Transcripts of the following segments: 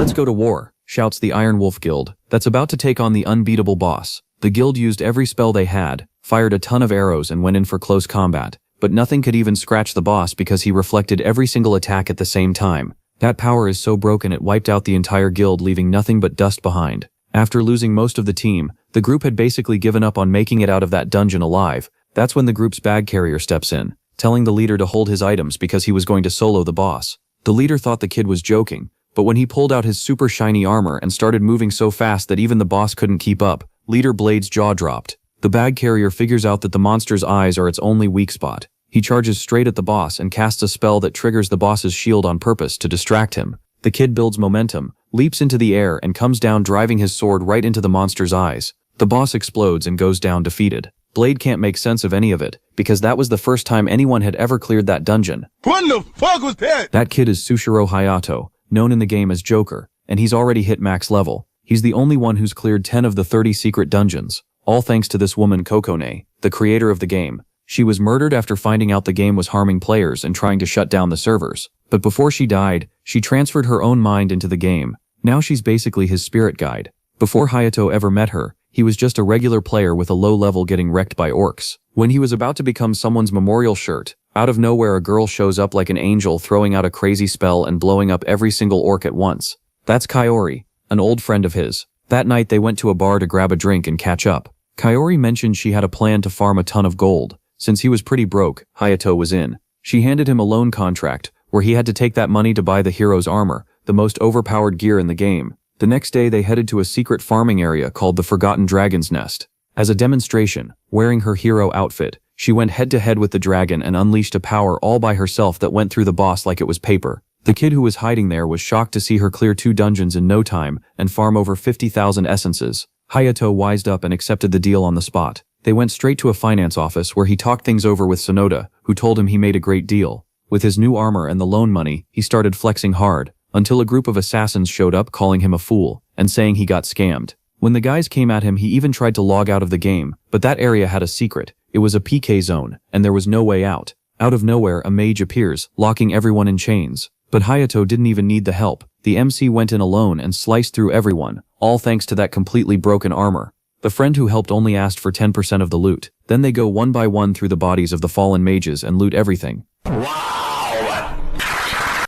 "Let's go to war," shouts the Iron Wolf Guild, that's about to take on the unbeatable boss. The guild used every spell they had, fired a ton of arrows and went in for close combat, but nothing could even scratch the boss because he reflected every single attack at the same time. That power is so broken it wiped out the entire guild, leaving nothing but dust behind. After losing most of the team, the group had basically given up on making it out of that dungeon alive. That's when the group's bag carrier steps in, telling the leader to hold his items because he was going to solo the boss. The leader thought the kid was joking, but when he pulled out his super shiny armor and started moving so fast that even the boss couldn't keep up, Leader Blade's jaw dropped. The bag carrier figures out that the monster's eyes are its only weak spot. He charges straight at the boss and casts a spell that triggers the boss's shield on purpose to distract him. The kid builds momentum, leaps into the air and comes down, driving his sword right into the monster's eyes. The boss explodes and goes down defeated. Blade can't make sense of any of it, because that was the first time anyone had ever cleared that dungeon. What the fuck was that? That kid is Sushiro Hayato, known in the game as Joker, and he's already hit max level. He's the only one who's cleared 10 of the 30 secret dungeons, all thanks to this woman Kokone, the creator of the game. She was murdered after finding out the game was harming players and trying to shut down the servers. But before she died, she transferred her own mind into the game. Now she's basically his spirit guide. Before Hayato ever met her, he was just a regular player with a low level getting wrecked by orcs. When he was about to become someone's memorial shirt, out of nowhere a girl shows up like an angel, throwing out a crazy spell and blowing up every single orc at once. That's Kaori, an old friend of his. That night they went to a bar to grab a drink and catch up. Kaori mentioned she had a plan to farm a ton of gold. Since he was pretty broke, Hayato was in. She handed him a loan contract, where he had to take that money to buy the hero's armor, the most overpowered gear in the game. The next day they headed to a secret farming area called the Forgotten Dragon's Nest. As a demonstration, wearing her hero outfit, she went head-to-head with the dragon and unleashed a power all by herself that went through the boss like it was paper. The kid who was hiding there was shocked to see her clear 2 dungeons in no time and farm over 50,000 essences. Hayato wised up and accepted the deal on the spot. They went straight to a finance office where he talked things over with Sonoda, who told him he made a great deal. With his new armor and the loan money, he started flexing hard, until a group of assassins showed up calling him a fool, and saying he got scammed. When the guys came at him he even tried to log out of the game, but that area had a secret. It was a PK zone, and there was no way out. Out of nowhere a mage appears, locking everyone in chains. But Hayato didn't even need the help. The MC went in alone and sliced through everyone, all thanks to that completely broken armor. The friend who helped only asked for 10% of the loot. Then they go one by one through the bodies of the fallen mages and loot everything. Wow!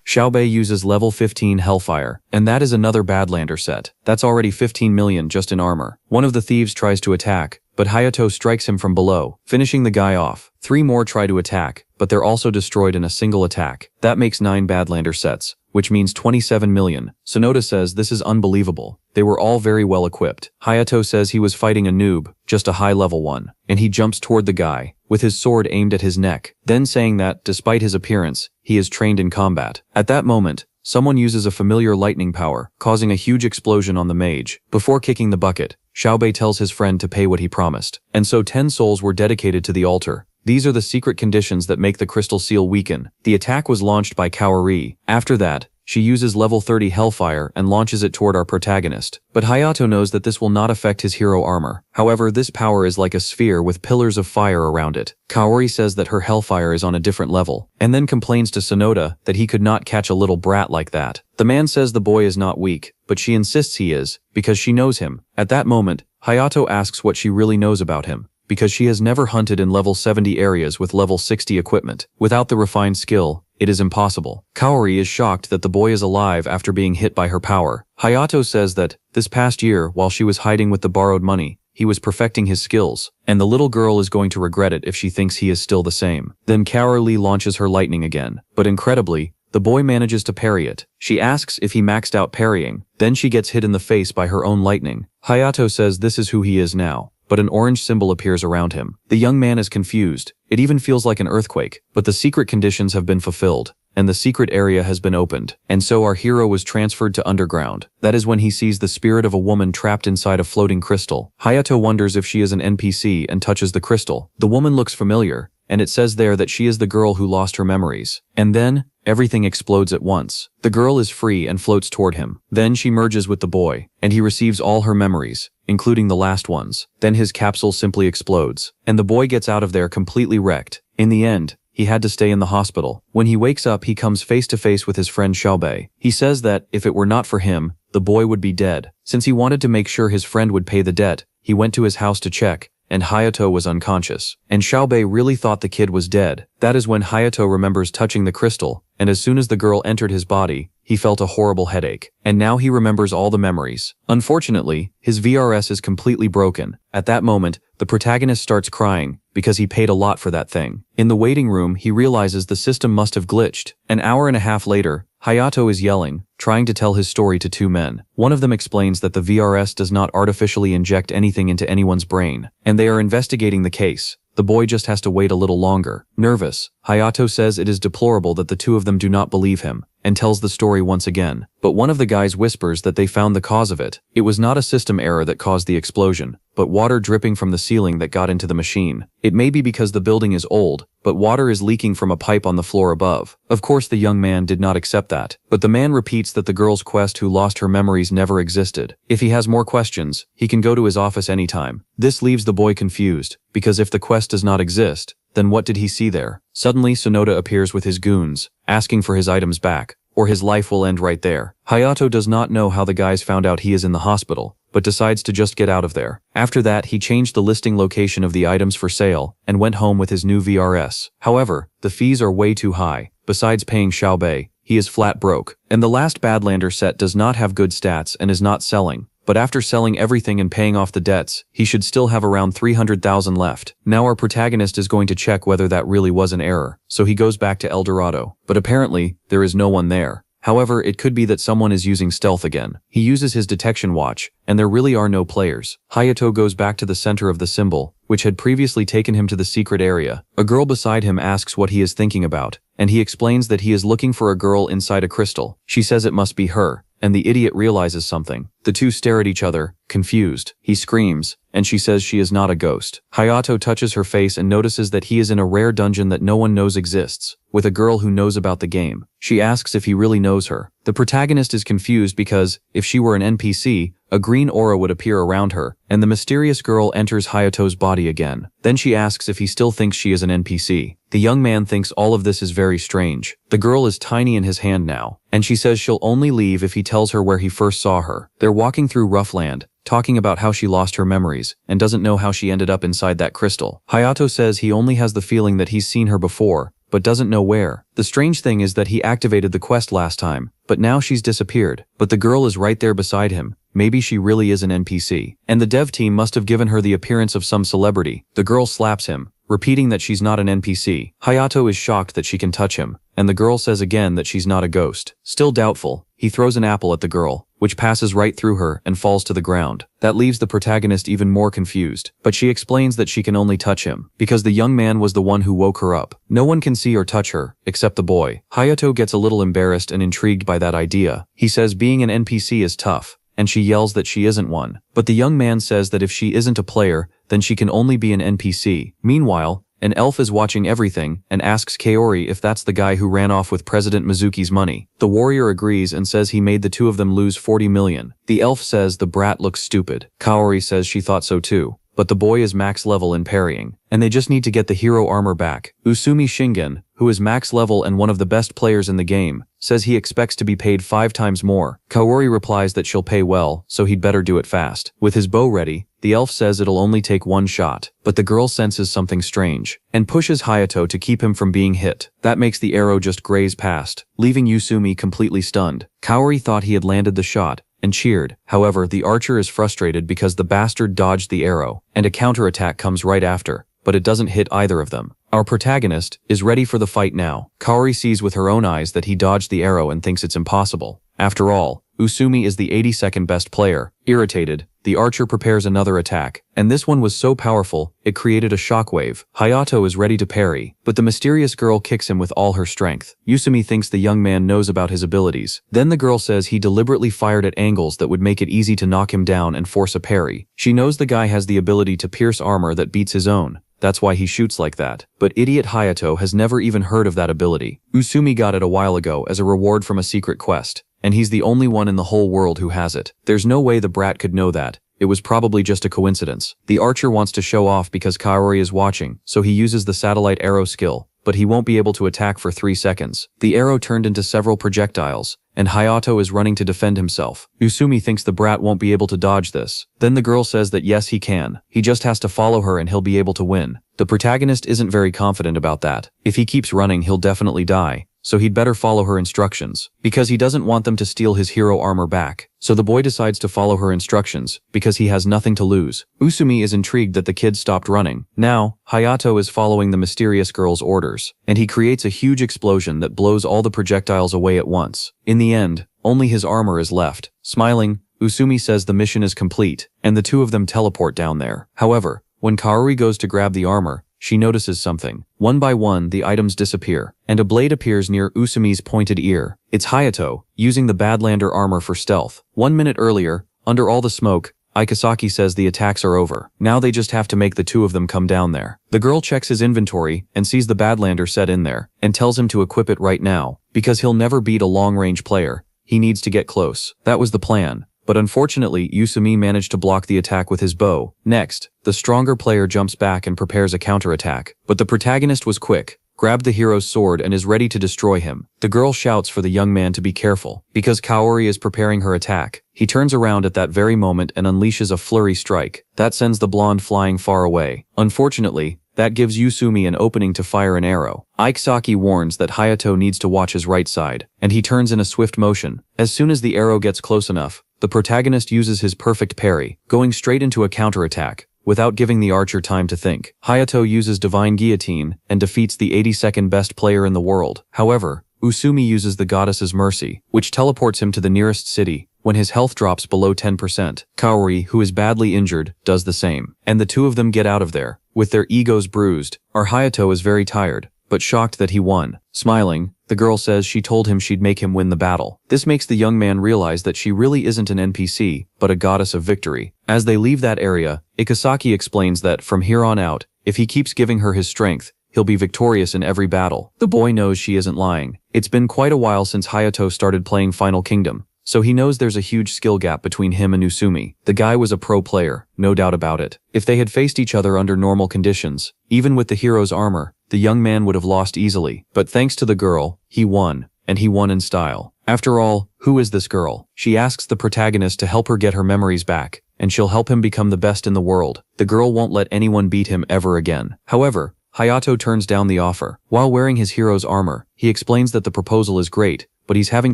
Xiaobei uses level 15 Hellfire, and that is another Badlander set. That's already 15 million just in armor. One of the thieves tries to attack, but Hayato strikes him from below, finishing the guy off. 3 more try to attack, but they're also destroyed in a single attack. That makes 9 Badlander sets, which means 27 million. Sonoda says this is unbelievable. They were all very well equipped. Hayato says he was fighting a noob, just a high-level one, and he jumps toward the guy, with his sword aimed at his neck, then saying that, despite his appearance, he is trained in combat. At that moment, someone uses a familiar lightning power, causing a huge explosion on the mage. Before kicking the bucket, Xiaobei tells his friend to pay what he promised, and so 10 souls were dedicated to the altar. These are the secret conditions that make the crystal seal weaken. The attack was launched by Kaori. After that, she uses level 30 Hellfire and launches it toward our protagonist. But Hayato knows that this will not affect his hero armor. However, this power is like a sphere with pillars of fire around it. Kaori says that her Hellfire is on a different level, and then complains to Sonoda that he could not catch a little brat like that. The man says the boy is not weak, but she insists he is, because she knows him. At that moment, Hayato asks what she really knows about him, because she has never hunted in level 70 areas with level 60 equipment. Without the refined skill, it is impossible. Kaori is shocked that the boy is alive after being hit by her power. Hayato says that, this past year, while she was hiding with the borrowed money, he was perfecting his skills, and the little girl is going to regret it if she thinks he is still the same. Then Kaori launches her lightning again, but incredibly, the boy manages to parry it. She asks if he maxed out parrying, then she gets hit in the face by her own lightning. Hayato says this is who he is now, but an orange symbol appears around him. The young man is confused. It even feels like an earthquake, but the secret conditions have been fulfilled, and the secret area has been opened, and so our hero was transferred to underground. That is when he sees the spirit of a woman trapped inside a floating crystal. Hayato wonders if she is an NPC and touches the crystal. The woman looks familiar, and it says there that she is the girl who lost her memories. And then, everything explodes at once. The girl is free and floats toward him. Then she merges with the boy, and he receives all her memories, including the last ones. Then his capsule simply explodes, and the boy gets out of there completely wrecked. In the end, he had to stay in the hospital. When he wakes up, he comes face to face with his friend Xiaobei. He says that, if it were not for him, the boy would be dead. Since he wanted to make sure his friend would pay the debt, he went to his house to check, and Hayato was unconscious. And Xiaobei really thought the kid was dead. That is when Hayato remembers touching the crystal, and as soon as the girl entered his body, he felt a horrible headache. And now he remembers all the memories. Unfortunately, his VRS is completely broken. At that moment, the protagonist starts crying, because he paid a lot for that thing. In the waiting room, he realizes the system must have glitched. An hour and a half later, Hayato is yelling, trying to tell his story to two men. One of them explains that the VRS does not artificially inject anything into anyone's brain, and they are investigating the case. The boy just has to wait a little longer. Nervous, Hayato says it is deplorable that the two of them do not believe him, and tells the story once again. But one of the guys whispers that they found the cause of it. It was not a system error that caused the explosion, but water dripping from the ceiling that got into the machine. It may be because the building is old, but water is leaking from a pipe on the floor above. Of course the young man did not accept that, but the man repeats that the girl's quest who lost her memories never existed. If he has more questions, he can go to his office anytime. This leaves the boy confused, because if the quest does not exist, then what did he see there? Suddenly Sonoda appears with his goons, asking for his items back, or his life will end right there. Hayato does not know how the guys found out he is in the hospital, but decides to just get out of there. After that, he changed the listing location of the items for sale, and went home with his new VRS. However, the fees are way too high. Besides paying Xiaobei, he is flat broke. And the last Badlander set does not have good stats and is not selling. But after selling everything and paying off the debts, he should still have around 300,000 left. Now our protagonist is going to check whether that really was an error, so he goes back to El Dorado. But apparently, there is no one there. However, it could be that someone is using stealth again. He uses his detection watch, and there really are no players. Hayato goes back to the center of the symbol, which had previously taken him to the secret area. A girl beside him asks what he is thinking about, and he explains that he is looking for a girl inside a crystal. She says it must be her, and the idiot realizes something. The two stare at each other, confused. He screams, and she says she is not a ghost. Hayato touches her face and notices that he is in a rare dungeon that no one knows exists, with a girl who knows about the game. She asks if he really knows her. The protagonist is confused because, if she were an NPC, a green aura would appear around her, and the mysterious girl enters Hayato's body again. Then she asks if he still thinks she is an NPC. The young man thinks all of this is very strange. The girl is tiny in his hand now, and she says she'll only leave if he tells her where he first saw her. They're walking through rough land, talking about how she lost her memories, and doesn't know how she ended up inside that crystal. Hayato says he only has the feeling that he's seen her before, but doesn't know where. The strange thing is that he activated the quest last time, but now she's disappeared. But the girl is right there beside him. Maybe she really is an NPC. And the dev team must have given her the appearance of some celebrity. The girl slaps him, repeating that she's not an NPC. Hayato is shocked that she can touch him, and the girl says again that she's not a ghost. Still doubtful, he throws an apple at the girl, which passes right through her and falls to the ground. That leaves the protagonist even more confused, but she explains that she can only touch him, because the young man was the one who woke her up. No one can see or touch her, except the boy. Hayato gets a little embarrassed and intrigued by that idea. He says being an NPC is tough, and she yells that she isn't one. But the young man says that if she isn't a player, then she can only be an NPC. Meanwhile, an elf is watching everything and asks Kaori if that's the guy who ran off with President Mizuki's money. The warrior agrees and says he made the two of them lose 40 million. The elf says the brat looks stupid. Kaori says she thought so too. But the boy is max level in parrying, and they just need to get the hero armor back. Usumi Shingen, who is max level and one of the best players in the game, says he expects to be paid 5 times more. Kaori replies that she'll pay well, so he'd better do it fast. With his bow ready, the elf says it'll only take 1 shot, but the girl senses something strange, and pushes Hayato to keep him from being hit. That makes the arrow just graze past, leaving Usumi completely stunned. Kaori thought he had landed the shot, and cheered. However, the archer is frustrated because the bastard dodged the arrow, and a counterattack comes right after, but it doesn't hit either of them. Our protagonist is ready for the fight now. Kaori sees with her own eyes that he dodged the arrow and thinks it's impossible. After all, Usumi is the 82nd best player. Irritated, the archer prepares another attack, and this one was so powerful, it created a shockwave. Hayato is ready to parry, but the mysterious girl kicks him with all her strength. Usumi thinks the young man knows about his abilities. Then the girl says he deliberately fired at angles that would make it easy to knock him down and force a parry. She knows the guy has the ability to pierce armor that beats his own. That's why he shoots like that. But idiot Hayato has never even heard of that ability. Usumi got it a while ago as a reward from a secret quest, and he's the only one in the whole world who has it. There's no way the brat could know that. It was probably just a coincidence. The archer wants to show off because Kaori is watching, so he uses the satellite arrow skill, but he won't be able to attack for 3 seconds. The arrow turned into several projectiles, and Hayato is running to defend himself. Usumi thinks the brat won't be able to dodge this. Then the girl says that yes, he can. He just has to follow her and he'll be able to win. The protagonist isn't very confident about that. If he keeps running, he'll definitely die. So he'd better follow her instructions, because he doesn't want them to steal his hero armor back. So the boy decides to follow her instructions, because he has nothing to lose. Usumi is intrigued that the kid stopped running. Now, Hayato is following the mysterious girl's orders, and he creates a huge explosion that blows all the projectiles away at once. In the end, only his armor is left. Smiling, Usumi says the mission is complete, and the two of them teleport down there. However, when Kaori goes to grab the armor, she notices something. One by one, the items disappear, and a blade appears near Usumi's pointed ear. It's Hayato, using the Badlander armor for stealth. 1 minute earlier, under all the smoke, Ikasaki says the attacks are over. Now they just have to make the two of them come down there. The girl checks his inventory and sees the Badlander set in there, and tells him to equip it right now, because he'll never beat a long-range player. He needs to get close. That was the plan. But unfortunately, Usumi managed to block the attack with his bow. Next, the stronger player jumps back and prepares a counterattack. But the protagonist was quick, grabbed the hero's sword and is ready to destroy him. The girl shouts for the young man to be careful, because Kaori is preparing her attack. He turns around at that very moment and unleashes a flurry strike. That sends the blonde flying far away. Unfortunately, that gives Usumi an opening to fire an arrow. Ikasaki warns that Hayato needs to watch his right side, and he turns in a swift motion. As soon as the arrow gets close enough, the protagonist uses his perfect parry, going straight into a counterattack, without giving the archer time to think. Hayato uses Divine Guillotine and defeats the 82nd best player in the world. However, Usumi uses the Goddess's Mercy, which teleports him to the nearest city when his health drops below 10%. Kaori, who is badly injured, does the same, and the two of them get out of there, with their egos bruised. Our Hayato is very tired, but shocked that he won. Smiling, the girl says she told him she'd make him win the battle. This makes the young man realize that she really isn't an NPC, but a goddess of victory. As they leave that area, Ikasaki explains that from here on out, if he keeps giving her his strength, he'll be victorious in every battle. The boy knows she isn't lying. It's been quite a while since Hayato started playing Final Kingdom, so he knows there's a huge skill gap between him and Usumi. The guy was a pro player, no doubt about it. If they had faced each other under normal conditions, even with the hero's armor, the young man would have lost easily. But thanks to the girl, he won, and he won in style. After all, who is this girl? She asks the protagonist to help her get her memories back, and she'll help him become the best in the world. The girl won't let anyone beat him ever again. However, Hayato turns down the offer. While wearing his hero's armor, he explains that the proposal is great, but he's having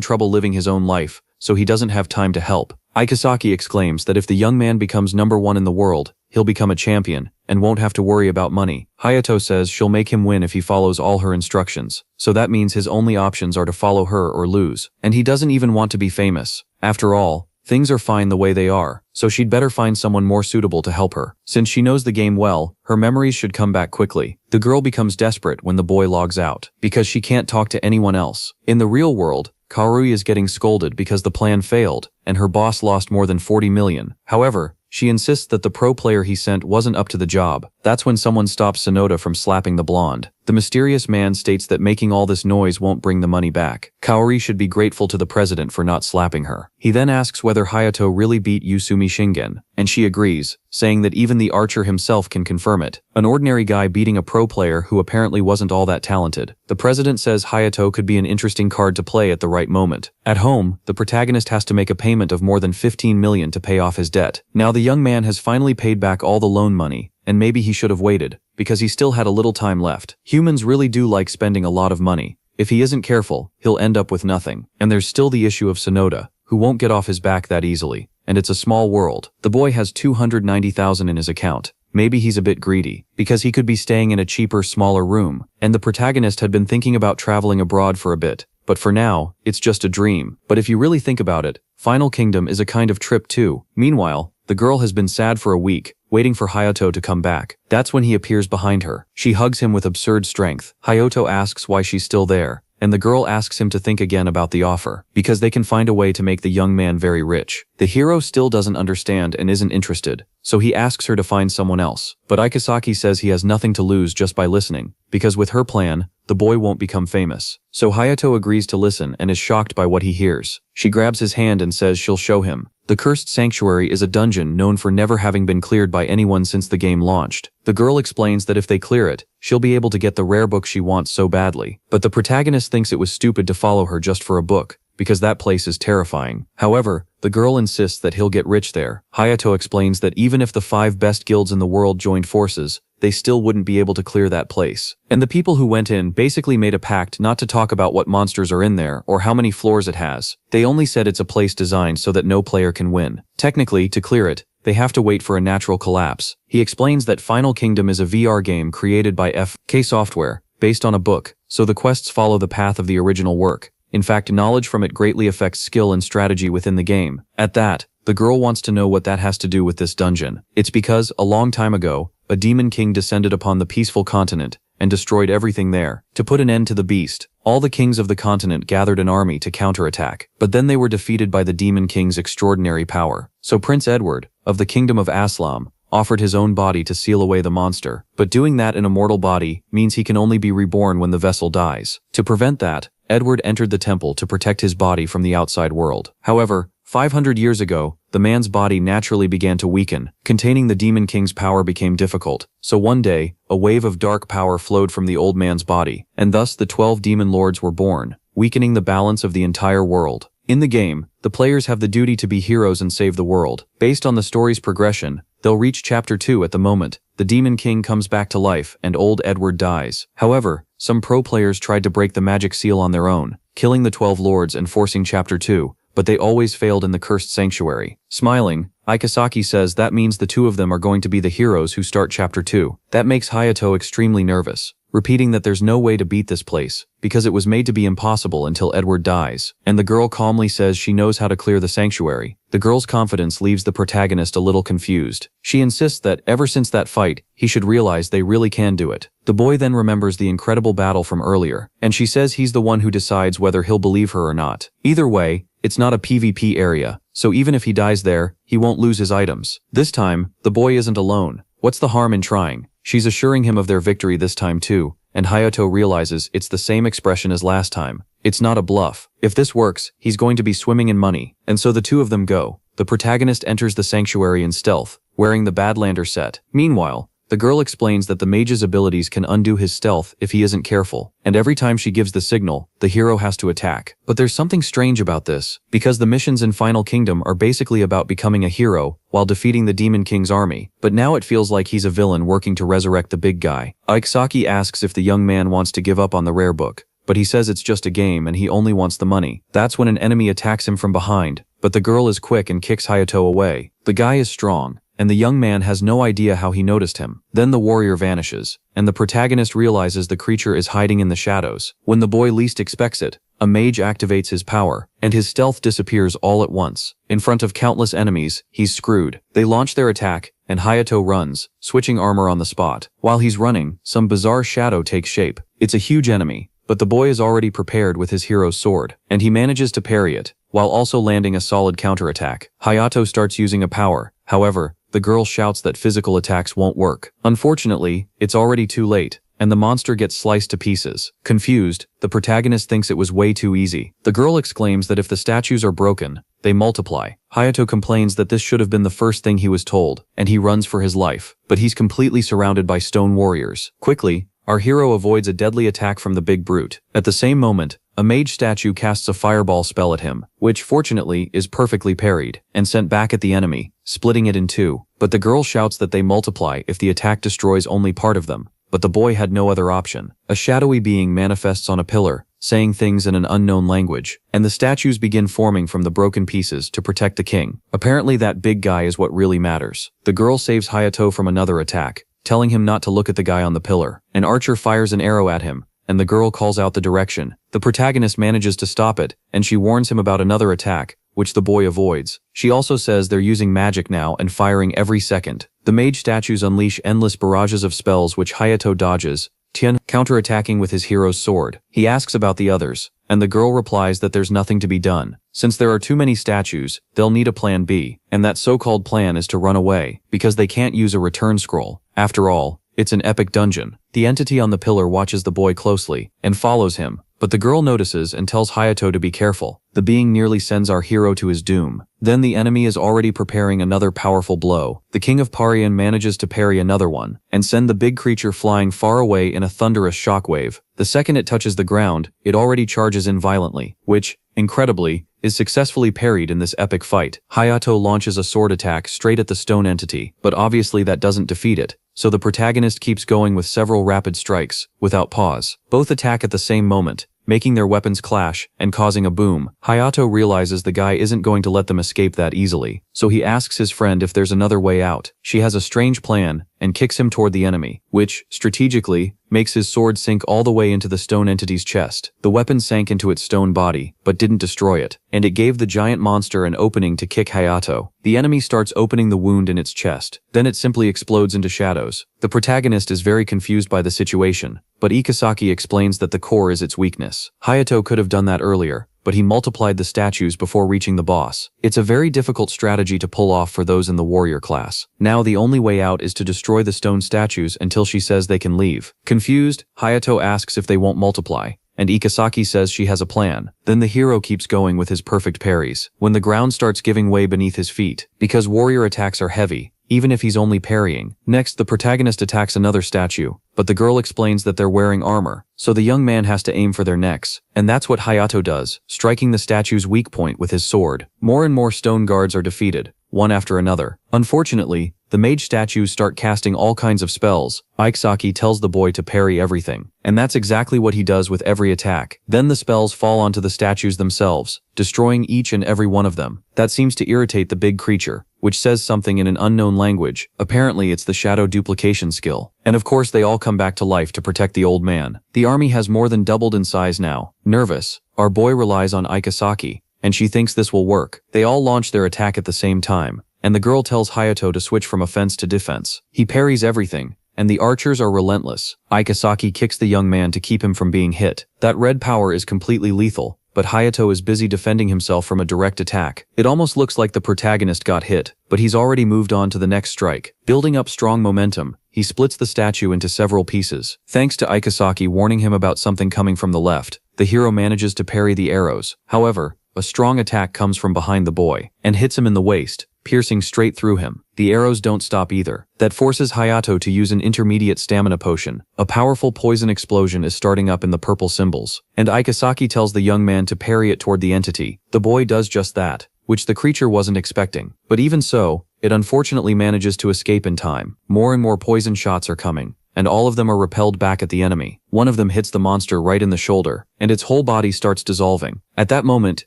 trouble living his own life, so he doesn't have time to help. Ikasaki exclaims that if the young man becomes #1 in the world, he'll become a champion, and won't have to worry about money. Hayato says she'll make him win if he follows all her instructions, so that means his only options are to follow her or lose. And he doesn't even want to be famous. After all, things are fine the way they are, so she'd better find someone more suitable to help her. Since she knows the game well, her memories should come back quickly. The girl becomes desperate when the boy logs out, because she can't talk to anyone else. In the real world, Kaori is getting scolded because the plan failed, and her boss lost more than 40 million. However, she insists that the pro player he sent wasn't up to the job. That's when someone stops Sonoda from slapping the blonde. The mysterious man states that making all this noise won't bring the money back. Kaori should be grateful to the president for not slapping her. He then asks whether Hayato really beat Usumi Shingen, and she agrees, saying that even the archer himself can confirm it. An ordinary guy beating a pro player who apparently wasn't all that talented. The president says Hayato could be an interesting card to play at the right moment. At home, the protagonist has to make a payment of more than 15 million to pay off his debt. Now the young man has finally paid back all the loan money, and maybe he should have waited, because he still had a little time left. Humans really do like spending a lot of money. If he isn't careful, he'll end up with nothing. And there's still the issue of Sonoda, who won't get off his back that easily. And it's a small world. The boy has 290,000 in his account. Maybe he's a bit greedy, because he could be staying in a cheaper, smaller room. And the protagonist had been thinking about traveling abroad for a bit. But for now, it's just a dream. But if you really think about it, Final Kingdom is a kind of trip too. Meanwhile, the girl has been sad for a week, waiting for Hayato to come back. That's when he appears behind her. She hugs him with absurd strength. Hayato asks why she's still there, and the girl asks him to think again about the offer, because they can find a way to make the young man very rich. The hero still doesn't understand and isn't interested, so he asks her to find someone else. But Ikasaki says he has nothing to lose just by listening, because with her plan, the boy won't become famous. So Hayato agrees to listen and is shocked by what he hears. She grabs his hand and says she'll show him. The Cursed Sanctuary is a dungeon known for never having been cleared by anyone since the game launched. The girl explains that if they clear it, she'll be able to get the rare book she wants so badly. But the protagonist thinks it was stupid to follow her just for a book, because that place is terrifying. However, the girl insists that he'll get rich there. Hayato explains that even if the 5 best guilds in the world joined forces, they still wouldn't be able to clear that place. And the people who went in basically made a pact not to talk about what monsters are in there or how many floors it has. They only said it's a place designed so that no player can win. Technically, to clear it, they have to wait for a natural collapse. He explains that Final Kingdom is a VR game created by FK Software, based on a book, so the quests follow the path of the original work. In fact, knowledge from it greatly affects skill and strategy within the game. At that, the girl wants to know what that has to do with this dungeon. It's because, a long time ago, a demon king descended upon the peaceful continent and destroyed everything there. To put an end to the beast, all the kings of the continent gathered an army to counterattack. But then they were defeated by the demon king's extraordinary power. So Prince Edward, of the kingdom of Aslam, offered his own body to seal away the monster. But doing that in a mortal body means he can only be reborn when the vessel dies. To prevent that, Edward entered the temple to protect his body from the outside world. However, 500 years ago, the man's body naturally began to weaken. Containing the Demon King's power became difficult. So one day, a wave of dark power flowed from the old man's body, and thus the 12 demon lords were born, weakening the balance of the entire world. In the game, the players have the duty to be heroes and save the world. Based on the story's progression, they'll reach Chapter 2 at the moment. The Demon King comes back to life, and old Edward dies. However, some pro players tried to break the magic seal on their own, killing the 12 lords and forcing Chapter 2, but they always failed in the Cursed Sanctuary. Smiling, Ikasaki says that means the 2 of them are going to be the heroes who start Chapter 2. That makes Hayato extremely nervous, repeating that there's no way to beat this place, because it was made to be impossible until Edward dies. And the girl calmly says she knows how to clear the sanctuary. The girl's confidence leaves the protagonist a little confused. She insists that, ever since that fight, he should realize they really can do it. The boy then remembers the incredible battle from earlier, and she says he's the one who decides whether he'll believe her or not. Either way, it's not a PvP area, so even if he dies there, he won't lose his items. This time, the boy isn't alone. What's the harm in trying? She's assuring him of their victory this time too, and Hayato realizes it's the same expression as last time. It's not a bluff. If this works, he's going to be swimming in money. And so the 2 of them go. The protagonist enters the sanctuary in stealth, wearing the Badlander set. Meanwhile, the girl explains that the mage's abilities can undo his stealth if he isn't careful, and every time she gives the signal, the hero has to attack. But there's something strange about this, because the missions in Final Kingdom are basically about becoming a hero while defeating the Demon King's army, but now it feels like he's a villain working to resurrect the big guy. Ikasaki asks if the young man wants to give up on the rare book, but he says it's just a game and he only wants the money. That's when an enemy attacks him from behind, but the girl is quick and kicks Hayato away. The guy is strong, and the young man has no idea how he noticed him. Then the warrior vanishes, and the protagonist realizes the creature is hiding in the shadows. When the boy least expects it, a mage activates his power, and his stealth disappears all at once. In front of countless enemies, he's screwed. They launch their attack, and Hayato runs, switching armor on the spot. While he's running, some bizarre shadow takes shape. It's a huge enemy, but the boy is already prepared with his hero's sword, and he manages to parry it, while also landing a solid counterattack. Hayato starts using a power. However, the girl shouts that physical attacks won't work. Unfortunately, it's already too late, and the monster gets sliced to pieces. Confused, the protagonist thinks it was way too easy. The girl exclaims that if the statues are broken, they multiply. Hayato complains that this should have been the first thing he was told, and he runs for his life. But he's completely surrounded by stone warriors. Quickly, our hero avoids a deadly attack from the big brute. At the same moment, a mage statue casts a fireball spell at him, which, fortunately, is perfectly parried, and sent back at the enemy, splitting it in 2. But the girl shouts that they multiply if the attack destroys only part of them. But the boy had no other option. A shadowy being manifests on a pillar, saying things in an unknown language, and the statues begin forming from the broken pieces to protect the king. Apparently that big guy is what really matters. The girl saves Hayato from another attack, telling him not to look at the guy on the pillar. An archer fires an arrow at him, and the girl calls out the direction. The protagonist manages to stop it, and she warns him about another attack, which the boy avoids. She also says they're using magic now and firing every second. The mage statues unleash endless barrages of spells which Hayato dodges, counterattacking with his hero's sword. He asks about the others, and the girl replies that there's nothing to be done. Since there are too many statues, they'll need a plan B, and that so-called plan is to run away, because they can't use a return scroll. After all, it's an epic dungeon. The entity on the pillar watches the boy closely, and follows him, but the girl notices and tells Hayato to be careful. The being nearly sends our hero to his doom. Then the enemy is already preparing another powerful blow. The king of Parian manages to parry another one, and send the big creature flying far away in a thunderous shockwave. The second it touches the ground, it already charges in violently, which, incredibly, is successfully parried in this epic fight. Hayato launches a sword attack straight at the stone entity, but obviously that doesn't defeat it, so the protagonist keeps going with several rapid strikes, without pause. Both attack at the same moment, making their weapons clash and causing a boom. Hayato realizes the guy isn't going to let them escape that easily, so he asks his friend if there's another way out. She has a strange plan and kicks him toward the enemy, which, strategically, makes his sword sink all the way into the stone entity's chest. The weapon sank into its stone body, but didn't destroy it, and it gave the giant monster an opening to kick Hayato. The enemy starts opening the wound in its chest, then it simply explodes into shadows. The protagonist is very confused by the situation, but Ikasaki explains that the core is its weakness. Hayato could have done that earlier, but he multiplied the statues before reaching the boss. It's a very difficult strategy to pull off for those in the warrior class. Now the only way out is to destroy the stone statues until she says they can leave. Confused, Hayato asks if they won't multiply, and Ikasaki says she has a plan. Then the hero keeps going with his perfect parries, when the ground starts giving way beneath his feet, because warrior attacks are heavy, even if he's only parrying. Next, the protagonist attacks another statue, but the girl explains that they're wearing armor, so the young man has to aim for their necks, and that's what Hayato does, striking the statue's weak point with his sword. More and more stone guards are defeated, one after another. Unfortunately, the mage statues start casting all kinds of spells. Ikasaki tells the boy to parry everything, and that's exactly what he does with every attack. Then the spells fall onto the statues themselves, destroying each and every one of them. That seems to irritate the big creature, which says something in an unknown language. Apparently it's the shadow duplication skill. And of course they all come back to life to protect the old man. The army has more than doubled in size now. Nervous, our boy relies on Ikasaki, and she thinks this will work. They all launch their attack at the same time, and the girl tells Hayato to switch from offense to defense. He parries everything, and the archers are relentless. Ikasaki kicks the young man to keep him from being hit. That red power is completely lethal, but Hayato is busy defending himself from a direct attack. It almost looks like the protagonist got hit, but he's already moved on to the next strike. Building up strong momentum, he splits the statue into several pieces. Thanks to Ikasaki warning him about something coming from the left, the hero manages to parry the arrows. However, a strong attack comes from behind the boy, and hits him in the waist, piercing straight through him. The arrows don't stop either. That forces Hayato to use an intermediate stamina potion. A powerful poison explosion is starting up in the purple symbols, and Ikasaki tells the young man to parry it toward the entity. The boy does just that, which the creature wasn't expecting. But even so, it unfortunately manages to escape in time. More and more poison shots are coming, and all of them are repelled back at the enemy. One of them hits the monster right in the shoulder, and its whole body starts dissolving. At that moment,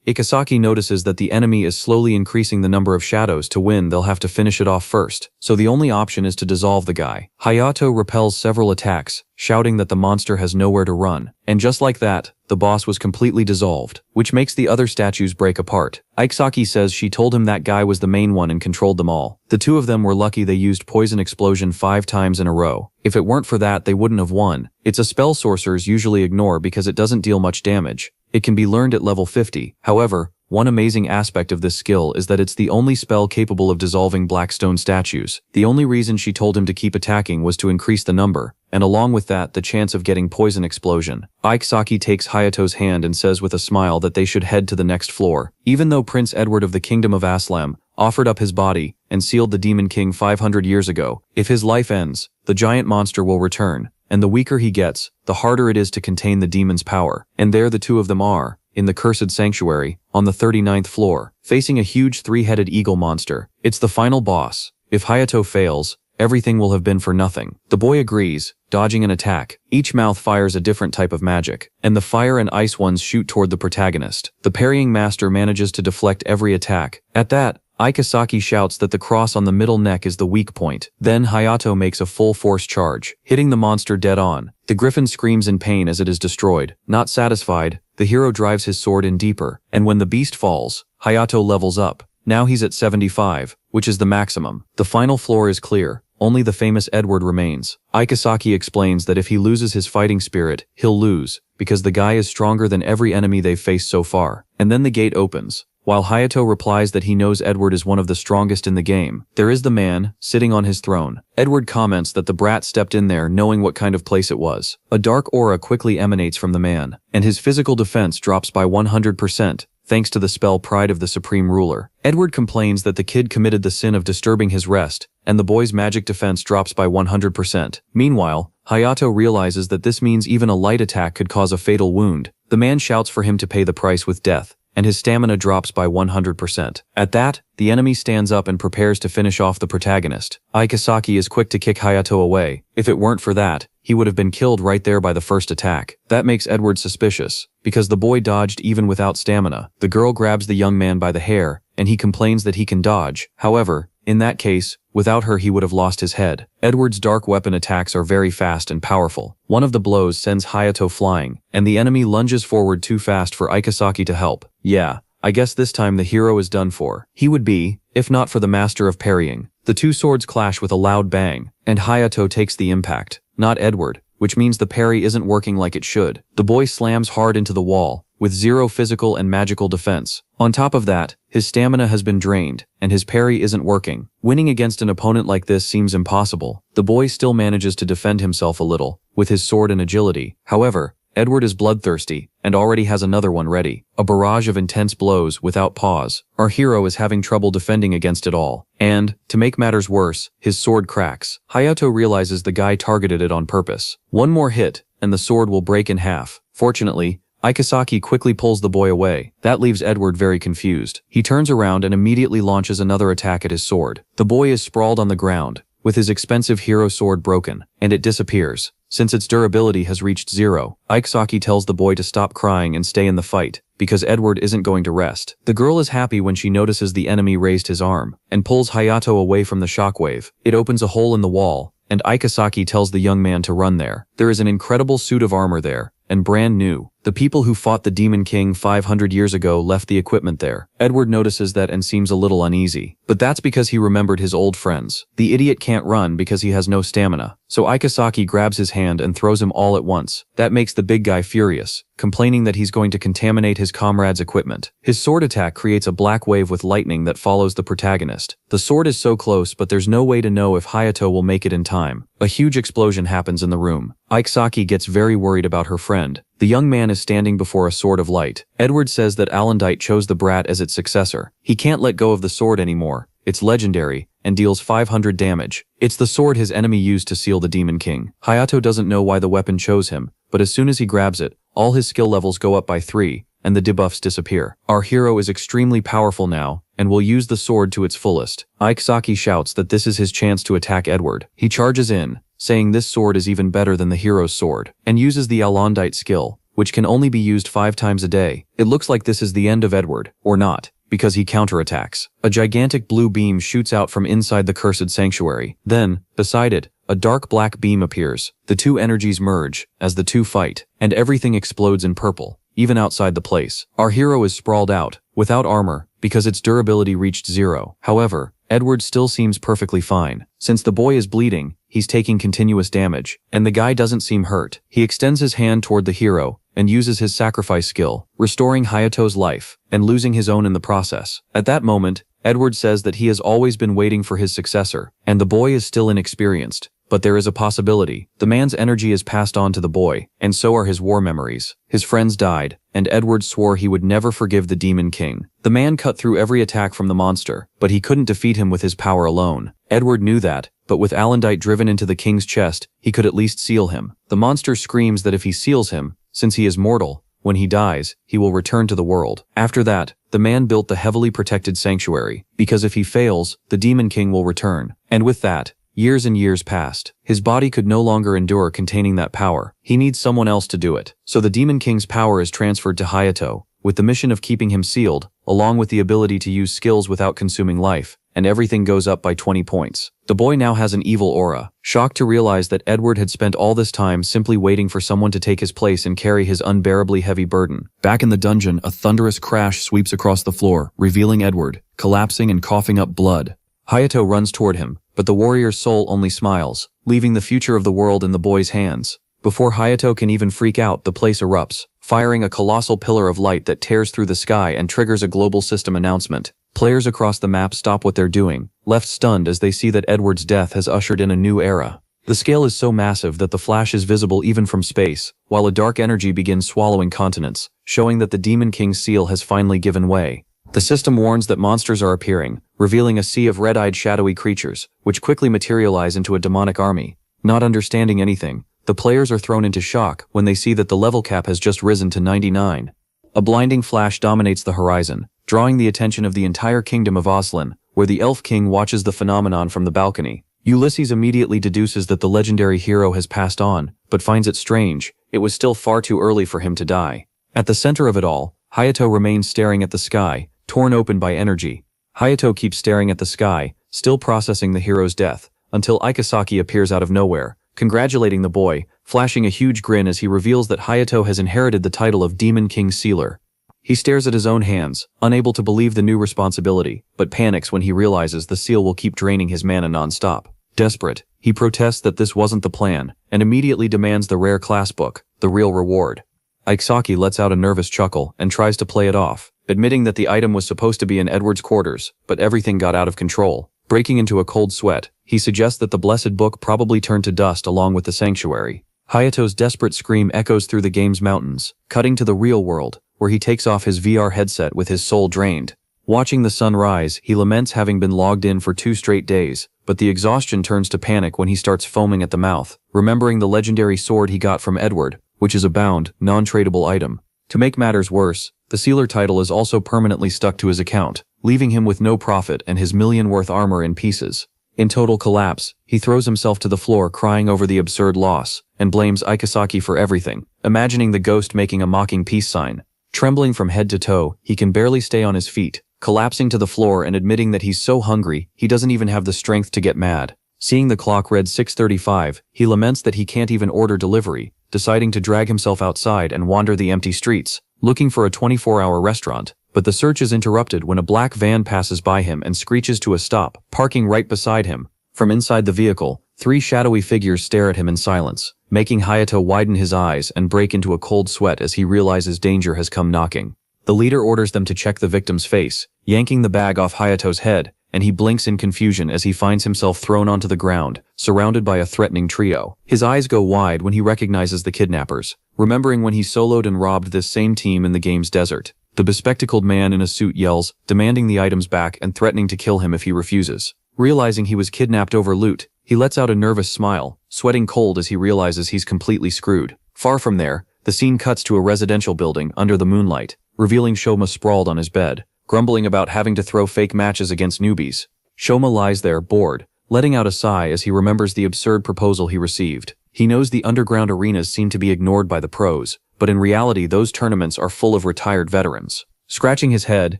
Ikasaki notices that the enemy is slowly increasing the number of shadows. To win, they'll have to finish it off first, so the only option is to dissolve the guy. Hayato repels several attacks, shouting that the monster has nowhere to run, and just like that, the boss was completely dissolved, which makes the other statues break apart. Ikasaki says she told him that guy was the main one and controlled them all. The two of them were lucky they used poison explosion 5 times in a row. If it weren't for that, they wouldn't have won. It's a spell sorcerers usually ignore because it doesn't deal much damage. It can be learned at level 50. However, one amazing aspect of this skill is that it's the only spell capable of dissolving black stone statues. The only reason she told him to keep attacking was to increase the number, and along with that, the chance of getting poison explosion. Ikasaki takes Hayato's hand and says with a smile that they should head to the next floor. Even though Prince Edward of the Kingdom of Aslam offered up his body and sealed the Demon King 500 years ago, if his life ends, the giant monster will return, and the weaker he gets, the harder it is to contain the demon's power. And there the two of them are, in the Cursed Sanctuary, on the 39th floor, facing a huge 3-headed eagle monster. It's the final boss. If Hayato fails, everything will have been for nothing. The boy agrees, dodging an attack. Each mouth fires a different type of magic, and the fire and ice ones shoot toward the protagonist. The parrying master manages to deflect every attack. At that, Ikasaki shouts that the cross on the middle neck is the weak point. Then Hayato makes a full force charge, hitting the monster dead on. The griffin screams in pain as it is destroyed. Not satisfied, the hero drives his sword in deeper, and when the beast falls, Hayato levels up. Now he's at 75, which is the maximum. The final floor is clear. Only the famous Edward remains. Ikasaki explains that if he loses his fighting spirit, he'll lose, because the guy is stronger than every enemy they've faced so far. And then the gate opens. While Hayato replies that he knows Edward is one of the strongest in the game, there is the man, sitting on his throne. Edward comments that the brat stepped in there knowing what kind of place it was. A dark aura quickly emanates from the man, and his physical defense drops by 100%, thanks to the spell Pride of the Supreme Ruler. Edward complains that the kid committed the sin of disturbing his rest, and the boy's magic defense drops by 100%. Meanwhile, Hayato realizes that this means even a light attack could cause a fatal wound. The man shouts for him to pay the price with death, and his stamina drops by 100%. At that, the enemy stands up and prepares to finish off the protagonist. Ikasaki is quick to kick Hayato away. If it weren't for that, he would have been killed right there by the first attack. That makes Edward suspicious, because the boy dodged even without stamina. The girl grabs the young man by the hair, and he complains that he can dodge. However, in that case, without her he would have lost his head. Edward's dark weapon attacks are very fast and powerful. One of the blows sends Hayato flying, and the enemy lunges forward too fast for Ikasaki to help. Yeah, I guess this time the hero is done for. He would be, if not for the master of parrying. The two swords clash with a loud bang, and Hayato takes the impact, not Edward, which means the parry isn't working like it should. The boy slams hard into the wall, with zero physical and magical defense. On top of that, his stamina has been drained, and his parry isn't working. Winning against an opponent like this seems impossible. The boy still manages to defend himself a little, with his sword and agility. However, Edward is bloodthirsty, and already has another one ready. A barrage of intense blows without pause. Our hero is having trouble defending against it all. And, to make matters worse, his sword cracks. Hayato realizes the guy targeted it on purpose. One more hit, and the sword will break in half. Fortunately, Ikasaki quickly pulls the boy away. That leaves Edward very confused. He turns around and immediately launches another attack at his sword. The boy is sprawled on the ground, with his expensive hero sword broken, and it disappears. Since its durability has reached zero, Ikasaki tells the boy to stop crying and stay in the fight, because Edward isn't going to rest. The girl is happy when she notices the enemy raised his arm, and pulls Hayato away from the shockwave. It opens a hole in the wall, and Ikasaki tells the young man to run there. There is an incredible suit of armor there, and brand new. The people who fought the Demon King 500 years ago left the equipment there. Edward notices that and seems a little uneasy. But that's because he remembered his old friends. The idiot can't run because he has no stamina. So Ikasaki grabs his hand and throws him all at once. That makes the big guy furious, complaining that he's going to contaminate his comrade's equipment. His sword attack creates a black wave with lightning that follows the protagonist. The sword is so close, but there's no way to know if Hayato will make it in time. A huge explosion happens in the room. Ikasaki gets very worried about her friend. The young man is standing before a sword of light. Edward says that Alendite chose the brat as its successor. He can't let go of the sword anymore. It's legendary, and deals 500 damage. It's the sword his enemy used to seal the Demon King. Hayato doesn't know why the weapon chose him, but as soon as he grabs it, all his skill levels go up by 3, and the debuffs disappear. Our hero is extremely powerful now, and will use the sword to its fullest. Ikasaki shouts that this is his chance to attack Edward. He charges in, saying this sword is even better than the hero's sword, and uses the Alendite skill, which can only be used 5 times a day. It looks like this is the end of Edward, or not, because he counterattacks. A gigantic blue beam shoots out from inside the cursed sanctuary. Then, beside it, a dark black beam appears. The two energies merge, as the two fight, and everything explodes in purple, even outside the place. Our hero is sprawled out, without armor, because its durability reached 0. However, Edward still seems perfectly fine. Since the boy is bleeding, he's taking continuous damage, and the guy doesn't seem hurt. He extends his hand toward the hero, and uses his sacrifice skill, restoring Hayato's life, and losing his own in the process. At that moment, Edward says that he has always been waiting for his successor, and the boy is still inexperienced. But there is a possibility. The man's energy is passed on to the boy, and so are his war memories. His friends died, and Edward swore he would never forgive the Demon King. The man cut through every attack from the monster, but he couldn't defeat him with his power alone. Edward knew that, but with Alendite driven into the king's chest, he could at least seal him. The monster screams that if he seals him, since he is mortal, when he dies, he will return to the world. After that, the man built the heavily protected sanctuary, because if he fails, the Demon King will return. And with that, years and years passed. His body could no longer endure containing that power. He needs someone else to do it. So the Demon King's power is transferred to Hayato, with the mission of keeping him sealed, along with the ability to use skills without consuming life, and everything goes up by 20 points. The boy now has an evil aura. Shocked to realize that Edward had spent all this time simply waiting for someone to take his place and carry his unbearably heavy burden. Back in the dungeon, a thunderous crash sweeps across the floor, revealing Edward, collapsing and coughing up blood. Hayato runs toward him, but the warrior's soul only smiles, leaving the future of the world in the boy's hands. Before Hayato can even freak out, the place erupts, firing a colossal pillar of light that tears through the sky and triggers a global system announcement. Players across the map stop what they're doing, left stunned as they see that Edward's death has ushered in a new era. The scale is so massive that the flash is visible even from space, while a dark energy begins swallowing continents, showing that the Demon King's seal has finally given way. The system warns that monsters are appearing, revealing a sea of red-eyed shadowy creatures, which quickly materialize into a demonic army. Not understanding anything, the players are thrown into shock when they see that the level cap has just risen to 99. A blinding flash dominates the horizon, drawing the attention of the entire kingdom of Aslan, where the Elf King watches the phenomenon from the balcony. Ulysses immediately deduces that the legendary hero has passed on, but finds it strange. It was still far too early for him to die. At the center of it all, Hayato remains staring at the sky, torn open by energy. Hayato keeps staring at the sky, still processing the hero's death, until Ikasaki appears out of nowhere, congratulating the boy, flashing a huge grin as he reveals that Hayato has inherited the title of Demon King Sealer. He stares at his own hands, unable to believe the new responsibility, but panics when he realizes the seal will keep draining his mana non-stop. Desperate, he protests that this wasn't the plan, and immediately demands the rare class book, the real reward. Ikasaki lets out a nervous chuckle and tries to play it off, admitting that the item was supposed to be in Edward's quarters, but everything got out of control. Breaking into a cold sweat, he suggests that the blessed book probably turned to dust along with the sanctuary. Hayato's desperate scream echoes through the game's mountains, cutting to the real world, where he takes off his VR headset with his soul drained. Watching the sun rise, he laments having been logged in for 2 straight days, but the exhaustion turns to panic when he starts foaming at the mouth, remembering the legendary sword he got from Edward, which is a bound, non-tradable item. To make matters worse, the Sealer title is also permanently stuck to his account, leaving him with no profit and his million-worth armor in pieces. In total collapse, he throws himself to the floor crying over the absurd loss, and blames Ikasaki for everything, imagining the ghost making a mocking peace sign. Trembling from head to toe, he can barely stay on his feet, collapsing to the floor and admitting that he's so hungry, he doesn't even have the strength to get mad. Seeing the clock read 6:35, he laments that he can't even order delivery, deciding to drag himself outside and wander the empty streets, looking for a 24-hour restaurant. But the search is interrupted when a black van passes by him and screeches to a stop, parking right beside him. From inside the vehicle, 3 shadowy figures stare at him in silence, making Hayato widen his eyes and break into a cold sweat as he realizes danger has come knocking. The leader orders them to check the victim's face, yanking the bag off Hayato's head, and he blinks in confusion as he finds himself thrown onto the ground, surrounded by a threatening trio. His eyes go wide when he recognizes the kidnappers, remembering when he soloed and robbed this same team in the game's desert. The bespectacled man in a suit yells, demanding the items back and threatening to kill him if he refuses. Realizing he was kidnapped over loot, he lets out a nervous smile, sweating cold as he realizes he's completely screwed. Far from there, the scene cuts to a residential building under the moonlight, revealing Shoma sprawled on his bed, grumbling about having to throw fake matches against newbies. Shoma lies there, bored, letting out a sigh as he remembers the absurd proposal he received. He knows the underground arenas seem to be ignored by the pros, but in reality those tournaments are full of retired veterans. Scratching his head,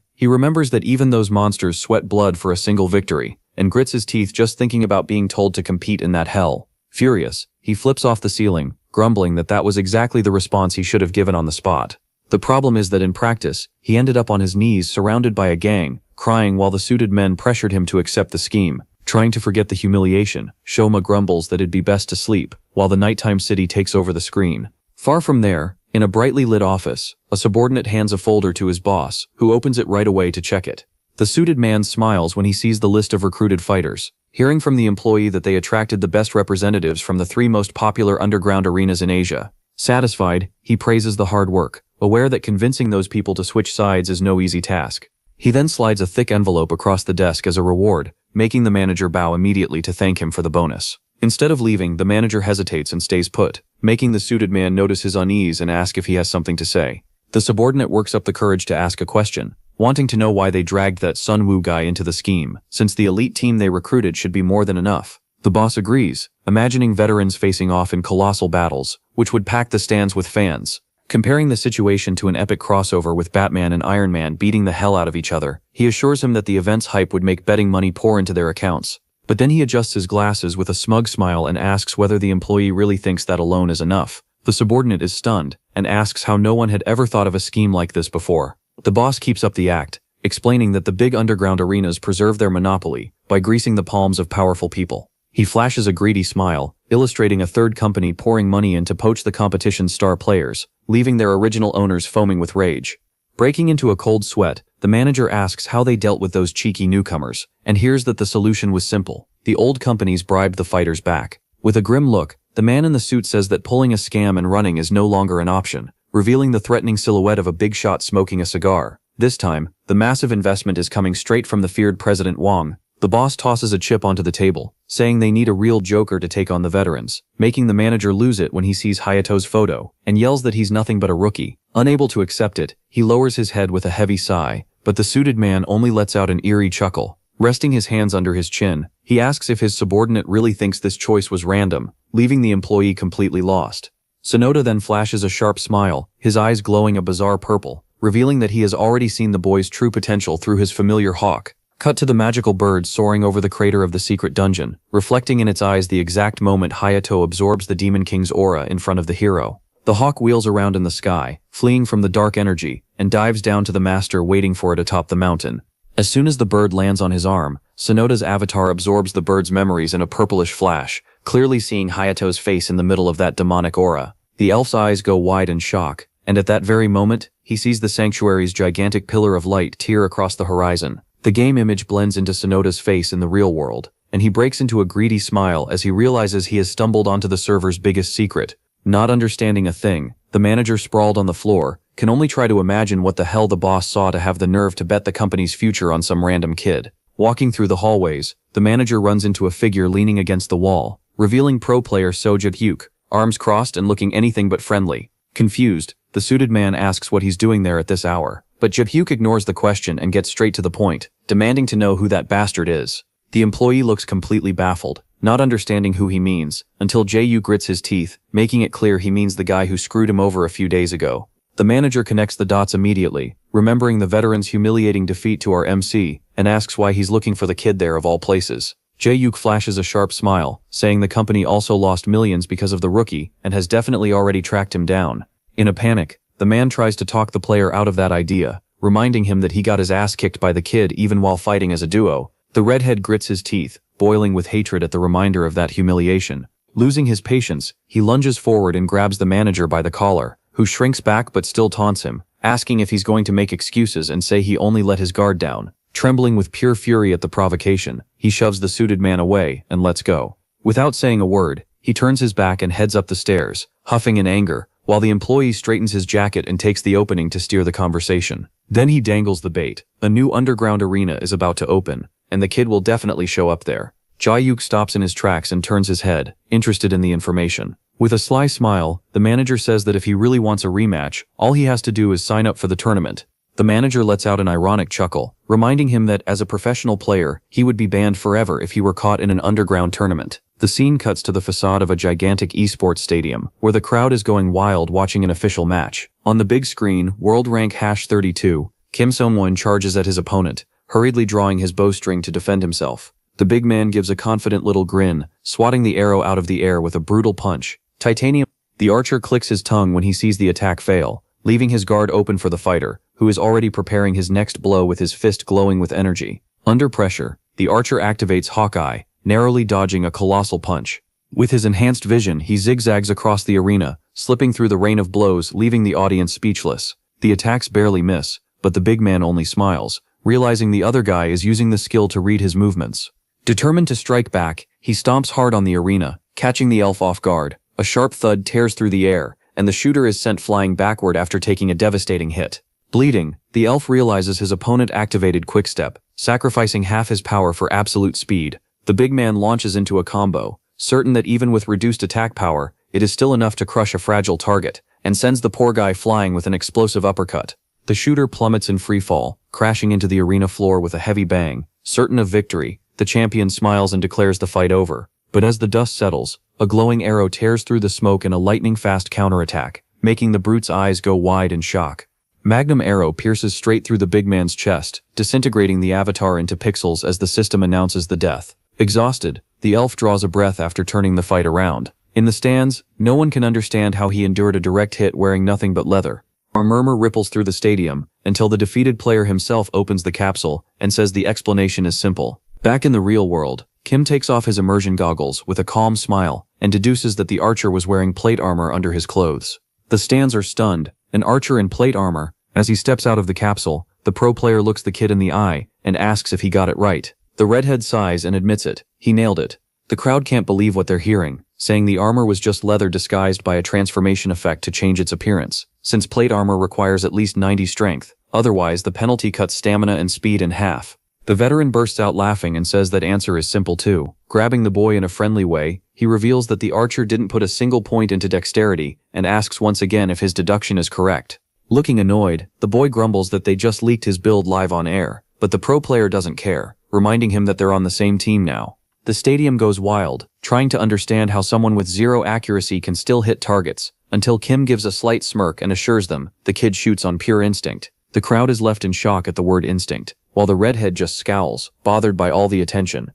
he remembers that even those monsters sweat blood for a single victory, and grits his teeth just thinking about being told to compete in that hell. Furious, he flips off the ceiling, grumbling that that was exactly the response he should have given on the spot. The problem is that in practice, he ended up on his knees surrounded by a gang, crying while the suited men pressured him to accept the scheme. Trying to forget the humiliation, Shoma grumbles that it'd be best to sleep, while the nighttime city takes over the screen. Far from there, in a brightly lit office, a subordinate hands a folder to his boss, who opens it right away to check it. The suited man smiles when he sees the list of recruited fighters, hearing from the employee that they attracted the best representatives from the 3 most popular underground arenas in Asia. Satisfied, he praises the hard work, aware that convincing those people to switch sides is no easy task. He then slides a thick envelope across the desk as a reward, making the manager bow immediately to thank him for the bonus. Instead of leaving, the manager hesitates and stays put, making the suited man notice his unease and ask if he has something to say. The subordinate works up the courage to ask a question, wanting to know why they dragged that Sun Wu guy into the scheme, since the elite team they recruited should be more than enough. The boss agrees, imagining veterans facing off in colossal battles, which would pack the stands with fans. Comparing the situation to an epic crossover with Batman and Iron Man beating the hell out of each other, he assures him that the event's hype would make betting money pour into their accounts. But then he adjusts his glasses with a smug smile and asks whether the employee really thinks that alone is enough. The subordinate is stunned, and asks how no one had ever thought of a scheme like this before. The boss keeps up the act, explaining that the big underground arenas preserve their monopoly by greasing the palms of powerful people. He flashes a greedy smile, illustrating a third company pouring money in to poach the competition's star players, leaving their original owners foaming with rage. Breaking into a cold sweat, the manager asks how they dealt with those cheeky newcomers, and hears that the solution was simple. The old companies bribed the fighters back. With a grim look, the man in the suit says that pulling a scam and running is no longer an option, revealing the threatening silhouette of a big shot smoking a cigar. This time, the massive investment is coming straight from the feared President Wang. The boss tosses a chip onto the table, saying they need a real joker to take on the veterans, making the manager lose it when he sees Hayato's photo, and yells that he's nothing but a rookie. Unable to accept it, he lowers his head with a heavy sigh, but the suited man only lets out an eerie chuckle. Resting his hands under his chin, he asks if his subordinate really thinks this choice was random, leaving the employee completely lost. Sonoda then flashes a sharp smile, his eyes glowing a bizarre purple, revealing that he has already seen the boy's true potential through his familiar hawk. Cut to the magical bird soaring over the crater of the secret dungeon, reflecting in its eyes the exact moment Hayato absorbs the Demon King's aura in front of the hero. The hawk wheels around in the sky, fleeing from the dark energy, and dives down to the master waiting for it atop the mountain. As soon as the bird lands on his arm, Sonoda's avatar absorbs the bird's memories in a purplish flash, clearly seeing Hayato's face in the middle of that demonic aura. The elf's eyes go wide in shock, and at that very moment, he sees the sanctuary's gigantic pillar of light tear across the horizon. The game image blends into Sonoda's face in the real world, and he breaks into a greedy smile as he realizes he has stumbled onto the server's biggest secret. Not understanding a thing, the manager sprawled on the floor, can only try to imagine what the hell the boss saw to have the nerve to bet the company's future on some random kid. Walking through the hallways, the manager runs into a figure leaning against the wall, revealing pro player So Jae-hyuk, arms crossed and looking anything but friendly. Confused, the suited man asks what he's doing there at this hour, but Jae-hyuk ignores the question and gets straight to the point, demanding to know who that bastard is. The employee looks completely baffled, not understanding who he means, until Jae-hyuk grits his teeth, making it clear he means the guy who screwed him over a few days ago. The manager connects the dots immediately, remembering the veteran's humiliating defeat to our MC, and asks why he's looking for the kid there of all places. Jae-hyuk flashes a sharp smile, saying the company also lost millions because of the rookie, and has definitely already tracked him down. In a panic, the man tries to talk the player out of that idea, reminding him that he got his ass kicked by the kid even while fighting as a duo. The redhead grits his teeth, boiling with hatred at the reminder of that humiliation. Losing his patience, he lunges forward and grabs the manager by the collar, who shrinks back but still taunts him, asking if he's going to make excuses and say he only let his guard down. Trembling with pure fury at the provocation, he shoves the suited man away and lets go. Without saying a word, he turns his back and heads up the stairs, huffing in anger, while the employee straightens his jacket and takes the opening to steer the conversation. Then he dangles the bait. A new underground arena is about to open, and the kid will definitely show up there. Jae-hyuk stops in his tracks and turns his head, interested in the information. With a sly smile, the manager says that if he really wants a rematch, all he has to do is sign up for the tournament. The manager lets out an ironic chuckle, reminding him that as a professional player, he would be banned forever if he were caught in an underground tournament. The scene cuts to the facade of a gigantic esports stadium, where the crowd is going wild watching an official match. On the big screen, world rank #32, Kim Seong-won charges at his opponent, hurriedly drawing his bowstring to defend himself. The big man gives a confident little grin, swatting the arrow out of the air with a brutal punch. Titanium. The archer clicks his tongue when he sees the attack fail, leaving his guard open for the fighter, who is already preparing his next blow with his fist glowing with energy. Under pressure, the archer activates Hawkeye, narrowly dodging a colossal punch. With his enhanced vision, he zigzags across the arena, slipping through the rain of blows, leaving the audience speechless. The attacks barely miss, but the big man only smiles, realizing the other guy is using the skill to read his movements. Determined to strike back, he stomps hard on the arena, catching the elf off guard. A sharp thud tears through the air, and the shooter is sent flying backward after taking a devastating hit. Bleeding, the elf realizes his opponent activated Quickstep, sacrificing half his power for absolute speed. The big man launches into a combo, certain that even with reduced attack power, it is still enough to crush a fragile target, and sends the poor guy flying with an explosive uppercut. The shooter plummets in free fall, crashing into the arena floor with a heavy bang. Certain of victory, the champion smiles and declares the fight over. But as the dust settles, a glowing arrow tears through the smoke in a lightning-fast counterattack, making the brute's eyes go wide in shock. Magnum arrow pierces straight through the big man's chest, disintegrating the avatar into pixels as the system announces the death. Exhausted, the elf draws a breath after turning the fight around. In the stands, no one can understand how he endured a direct hit wearing nothing but leather. A murmur ripples through the stadium, until the defeated player himself opens the capsule and says the explanation is simple. Back in the real world, Kim takes off his immersion goggles with a calm smile and deduces that the archer was wearing plate armor under his clothes. The stands are stunned. An archer in plate armor. As he steps out of the capsule, the pro player looks the kid in the eye and asks if he got it right. The redhead sighs and admits it. He nailed it. The crowd can't believe what they're hearing, saying the armor was just leather disguised by a transformation effect to change its appearance, since plate armor requires at least 90 strength. Otherwise, the penalty cuts stamina and speed in half. The veteran bursts out laughing and says that answer is simple too. Grabbing the boy in a friendly way, he reveals that the archer didn't put a single point into dexterity and asks once again if his deduction is correct. Looking annoyed, the boy grumbles that they just leaked his build live on air, but the pro player doesn't care, reminding him that they're on the same team now. The stadium goes wild, trying to understand how someone with zero accuracy can still hit targets, until Kim gives a slight smirk and assures them the kid shoots on pure instinct. The crowd is left in shock at the word instinct, while the redhead just scowls, bothered by all the attention.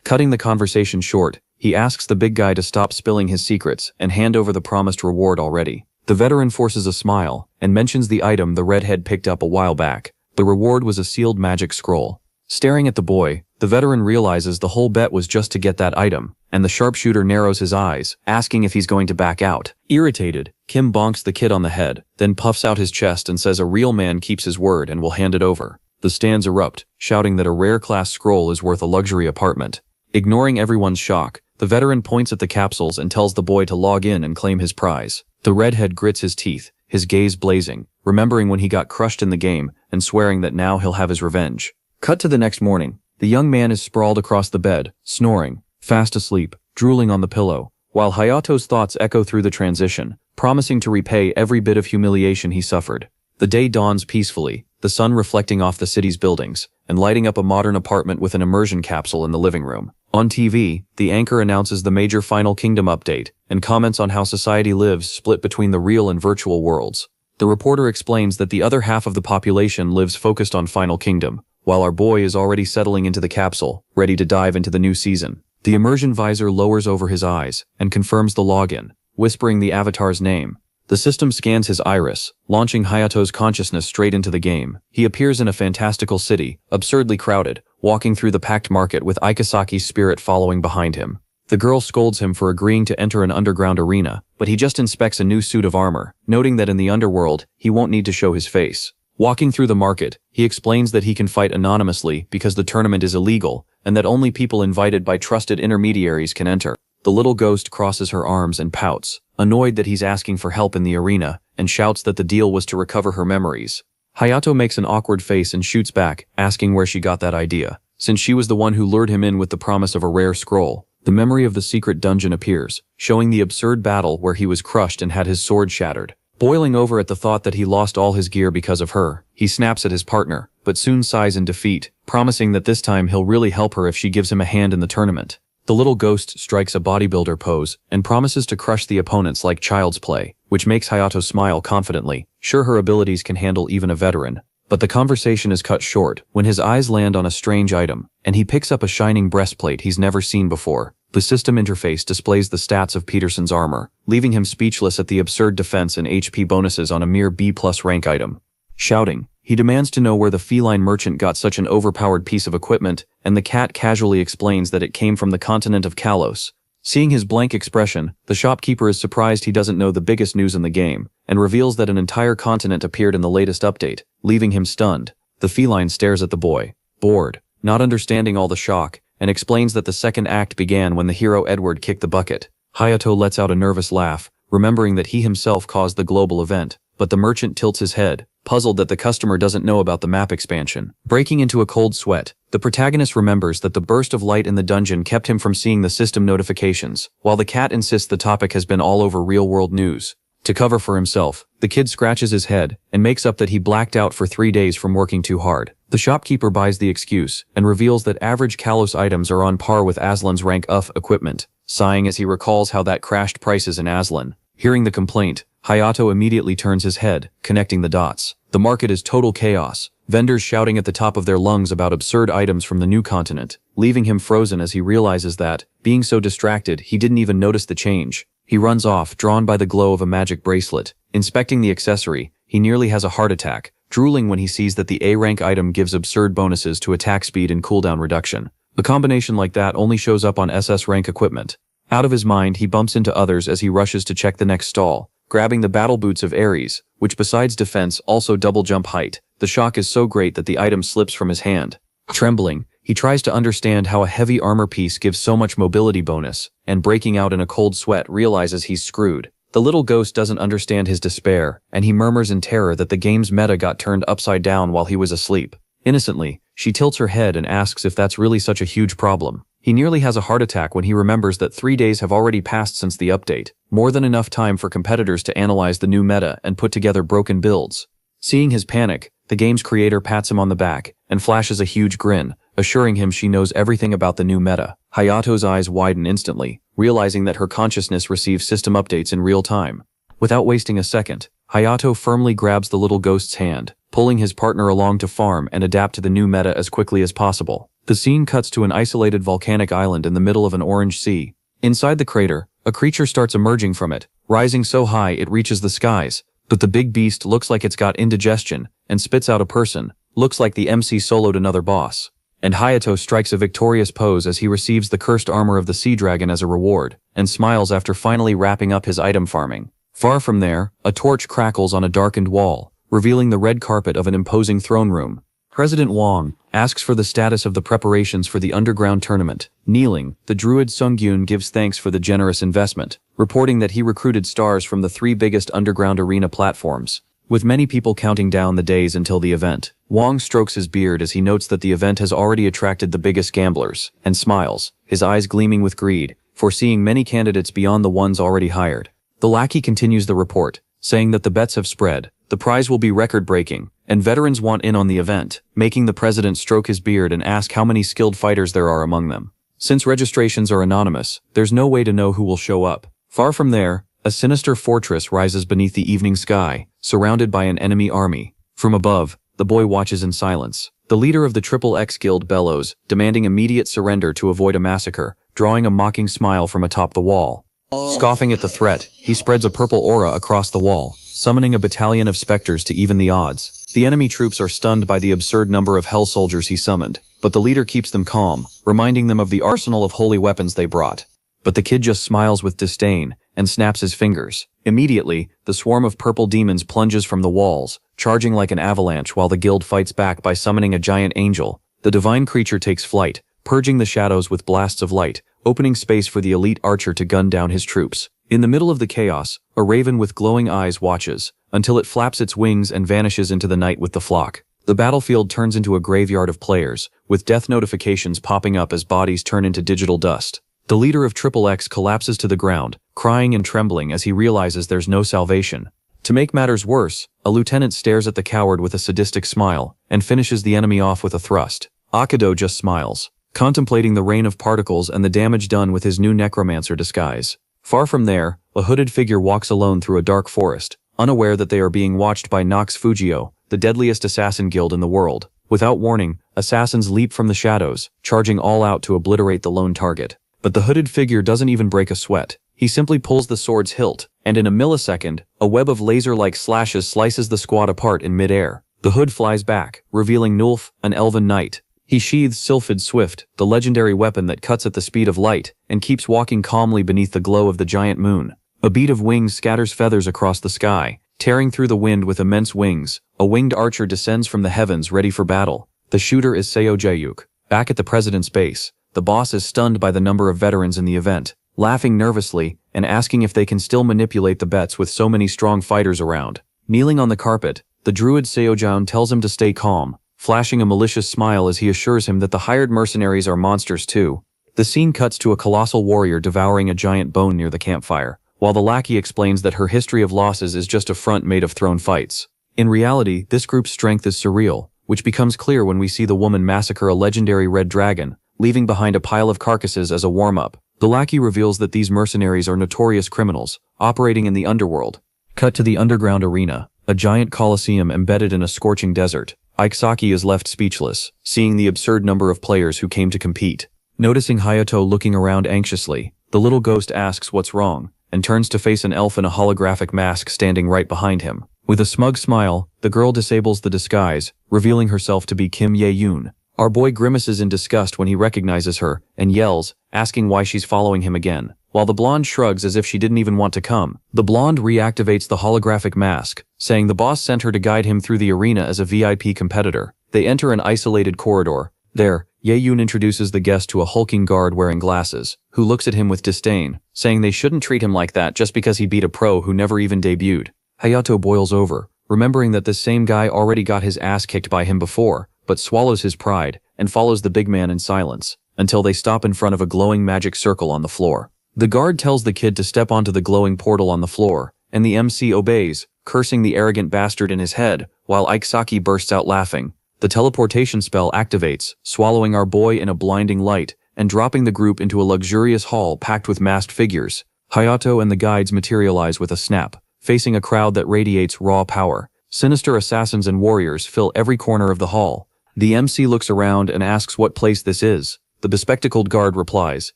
Cutting the conversation short, he asks the big guy to stop spilling his secrets and hand over the promised reward already. The veteran forces a smile and mentions the item the redhead picked up a while back. The reward was a sealed magic scroll. Staring at the boy, the veteran realizes the whole bet was just to get that item, and the sharpshooter narrows his eyes, asking if he's going to back out. Irritated, Kim bonks the kid on the head, then puffs out his chest and says a real man keeps his word and will hand it over. The stands erupt, shouting that a rare class scroll is worth a luxury apartment. Ignoring everyone's shock, the veteran points at the capsules and tells the boy to log in and claim his prize. The redhead grits his teeth, his gaze blazing, remembering when he got crushed in the game and swearing that now he'll have his revenge. Cut to the next morning. The young man is sprawled across the bed, snoring, fast asleep, drooling on the pillow, while Hayato's thoughts echo through the transition, promising to repay every bit of humiliation he suffered. The day dawns peacefully, the sun reflecting off the city's buildings, and lighting up a modern apartment with an immersion capsule in the living room. On TV, the anchor announces the major Final Kingdom update, and comments on how society lives split between the real and virtual worlds. The reporter explains that the other half of the population lives focused on Final Kingdom, while our boy is already settling into the capsule, ready to dive into the new season. The immersion visor lowers over his eyes and confirms the login, whispering the avatar's name. The system scans his iris, launching Hayato's consciousness straight into the game. He appears in a fantastical city, absurdly crowded, walking through the packed market with Ikasaki's spirit following behind him. The girl scolds him for agreeing to enter an underground arena, but he just inspects a new suit of armor, noting that in the underworld, he won't need to show his face. Walking through the market, he explains that he can fight anonymously because the tournament is illegal, and that only people invited by trusted intermediaries can enter. The little ghost crosses her arms and pouts, annoyed that he's asking for help in the arena, and shouts that the deal was to recover her memories. Hayato makes an awkward face and shoots back, asking where she got that idea. Since she was the one who lured him in with the promise of a rare scroll, the memory of the secret dungeon appears, showing the absurd battle where he was crushed and had his sword shattered. Boiling over at the thought that he lost all his gear because of her, he snaps at his partner, but soon sighs in defeat, promising that this time he'll really help her if she gives him a hand in the tournament. The little ghost strikes a bodybuilder pose and promises to crush the opponents like child's play, which makes Hayato smile confidently, sure her abilities can handle even a veteran. But the conversation is cut short when his eyes land on a strange item, and he picks up a shining breastplate he's never seen before. The system interface displays the stats of Peterson's armor, leaving him speechless at the absurd defense and HP bonuses on a mere B+ rank item. Shouting, he demands to know where the feline merchant got such an overpowered piece of equipment, and the cat casually explains that it came from the continent of Kalos. Seeing his blank expression, the shopkeeper is surprised he doesn't know the biggest news in the game, and reveals that an entire continent appeared in the latest update, leaving him stunned. The feline stares at the boy, bored, not understanding all the shock, and explains that the second act began when the hero Edward kicked the bucket. Hayato lets out a nervous laugh, remembering that he himself caused the global event, but the merchant tilts his head, puzzled that the customer doesn't know about the map expansion. Breaking into a cold sweat, the protagonist remembers that the burst of light in the dungeon kept him from seeing the system notifications, while the cat insists the topic has been all over real-world news. To cover for himself, the kid scratches his head and makes up that he blacked out for 3 days from working too hard. The shopkeeper buys the excuse and reveals that average Kalos items are on par with Aslan's rank UF equipment, sighing as he recalls how that crashed prices in Aslan. Hearing the complaint, Hayato immediately turns his head, connecting the dots. The market is total chaos, vendors shouting at the top of their lungs about absurd items from the new continent, leaving him frozen as he realizes that, being so distracted, he didn't even notice the change. He runs off, drawn by the glow of a magic bracelet. Inspecting the accessory, he nearly has a heart attack, drooling when he sees that the A-rank item gives absurd bonuses to attack speed and cooldown reduction. A combination like that only shows up on SS rank equipment. Out of his mind, he bumps into others as he rushes to check the next stall, grabbing the battle boots of Ares, which besides defense also double jump height. The shock is so great that the item slips from his hand. Trembling, he tries to understand how a heavy armor piece gives so much mobility bonus, and breaking out in a cold sweat realizes he's screwed. The little ghost doesn't understand his despair, and he murmurs in terror that the game's meta got turned upside down while he was asleep. Innocently, she tilts her head and asks if that's really such a huge problem. He nearly has a heart attack when he remembers that 3 days have already passed since the update, more than enough time for competitors to analyze the new meta and put together broken builds. Seeing his panic, the game's creator pats him on the back and flashes a huge grin, assuring him she knows everything about the new meta. Hayato's eyes widen instantly, realizing that her consciousness receives system updates in real time. Without wasting a second, Hayato firmly grabs the little ghost's hand, pulling his partner along to farm and adapt to the new meta as quickly as possible. The scene cuts to an isolated volcanic island in the middle of an orange sea. Inside the crater, a creature starts emerging from it, rising so high it reaches the skies, but the big beast looks like it's got indigestion and spits out a person. Looks like the MC soloed another boss. And Hayato strikes a victorious pose as he receives the cursed armor of the sea dragon as a reward, and smiles after finally wrapping up his item farming. Far from there, a torch crackles on a darkened wall, revealing the red carpet of an imposing throne room. President Wang asks for the status of the preparations for the underground tournament. Kneeling, the druid Sungyun gives thanks for the generous investment, reporting that he recruited stars from the 3 biggest underground arena platforms. With many people counting down the days until the event, Wang strokes his beard as he notes that the event has already attracted the biggest gamblers, and smiles, his eyes gleaming with greed, foreseeing many candidates beyond the ones already hired. The lackey continues the report, saying that the bets have spread, the prize will be record-breaking, and veterans want in on the event, making the president stroke his beard and ask how many skilled fighters there are among them. Since registrations are anonymous, there's no way to know who will show up. Far from there, a sinister fortress rises beneath the evening sky, surrounded by an enemy army. From above, the boy watches in silence. The leader of the XXX Guild bellows, demanding immediate surrender to avoid a massacre, drawing a mocking smile from atop the wall. Scoffing at the threat, he spreads a purple aura across the wall, summoning a battalion of specters to even the odds. The enemy troops are stunned by the absurd number of hell soldiers he summoned, but the leader keeps them calm, reminding them of the arsenal of holy weapons they brought. But the kid just smiles with disdain and snaps his fingers. Immediately, the swarm of purple demons plunges from the walls, charging like an avalanche while the guild fights back by summoning a giant angel. The divine creature takes flight, purging the shadows with blasts of light, opening space for the elite archer to gun down his troops. In the middle of the chaos, a raven with glowing eyes watches, until it flaps its wings and vanishes into the night with the flock. The battlefield turns into a graveyard of players, with death notifications popping up as bodies turn into digital dust. The leader of XXX collapses to the ground, crying and trembling as he realizes there's no salvation. To make matters worse, a lieutenant stares at the coward with a sadistic smile, and finishes the enemy off with a thrust. Akado just smiles, contemplating the rain of particles and the damage done with his new necromancer disguise. Far from there, a hooded figure walks alone through a dark forest, unaware that they are being watched by Nox Fujio, the deadliest assassin guild in the world. Without warning, assassins leap from the shadows, charging all out to obliterate the lone target. But the hooded figure doesn't even break a sweat. He simply pulls the sword's hilt, and in a millisecond, a web of laser-like slashes slices the squad apart in midair. The hood flies back, revealing Nulf, an elven knight. He sheathes Sylphid Swift, the legendary weapon that cuts at the speed of light, and keeps walking calmly beneath the glow of the giant moon. A beat of wings scatters feathers across the sky, tearing through the wind with immense wings. A winged archer descends from the heavens ready for battle. The shooter is Seo Jae-yuk. Back at the president's base, the boss is stunned by the number of veterans in the event, laughing nervously and asking if they can still manipulate the bets with so many strong fighters around. Kneeling on the carpet, the druid Seo Jae tells him to stay calm, flashing a malicious smile as he assures him that the hired mercenaries are monsters too. The scene cuts to a colossal warrior devouring a giant bone near the campfire, while the lackey explains that her history of losses is just a front made of thrown fights. In reality, this group's strength is surreal, which becomes clear when we see the woman massacre a legendary red dragon, leaving behind a pile of carcasses as a warm-up. The lackey reveals that these mercenaries are notorious criminals, operating in the underworld. Cut to the underground arena, a giant coliseum embedded in a scorching desert. Ikesaki is left speechless, seeing the absurd number of players who came to compete. Noticing Hayato looking around anxiously, the little ghost asks what's wrong, and turns to face an elf in a holographic mask standing right behind him. With a smug smile, the girl disables the disguise, revealing herself to be Kim Ye-yoon. Our boy grimaces in disgust when he recognizes her, and yells, asking why she's following him again. while the blonde shrugs as if she didn't even want to come. The blonde reactivates the holographic mask, saying the boss sent her to guide him through the arena as a VIP competitor. They enter an isolated corridor. There, Ye-Yun introduces the guest to a hulking guard wearing glasses, who looks at him with disdain, saying they shouldn't treat him like that just because he beat a pro who never even debuted. Hayato boils over, remembering that this same guy already got his ass kicked by him before, but swallows his pride and follows the big man in silence, until they stop in front of a glowing magic circle on the floor. The guard tells the kid to step onto the glowing portal on the floor, and the MC obeys, cursing the arrogant bastard in his head, while Ikesaki bursts out laughing. The teleportation spell activates, swallowing our boy in a blinding light, and dropping the group into a luxurious hall packed with masked figures. Hayato and the guides materialize with a snap, facing a crowd that radiates raw power. Sinister assassins and warriors fill every corner of the hall. The MC looks around and asks what place this is. The bespectacled guard replies,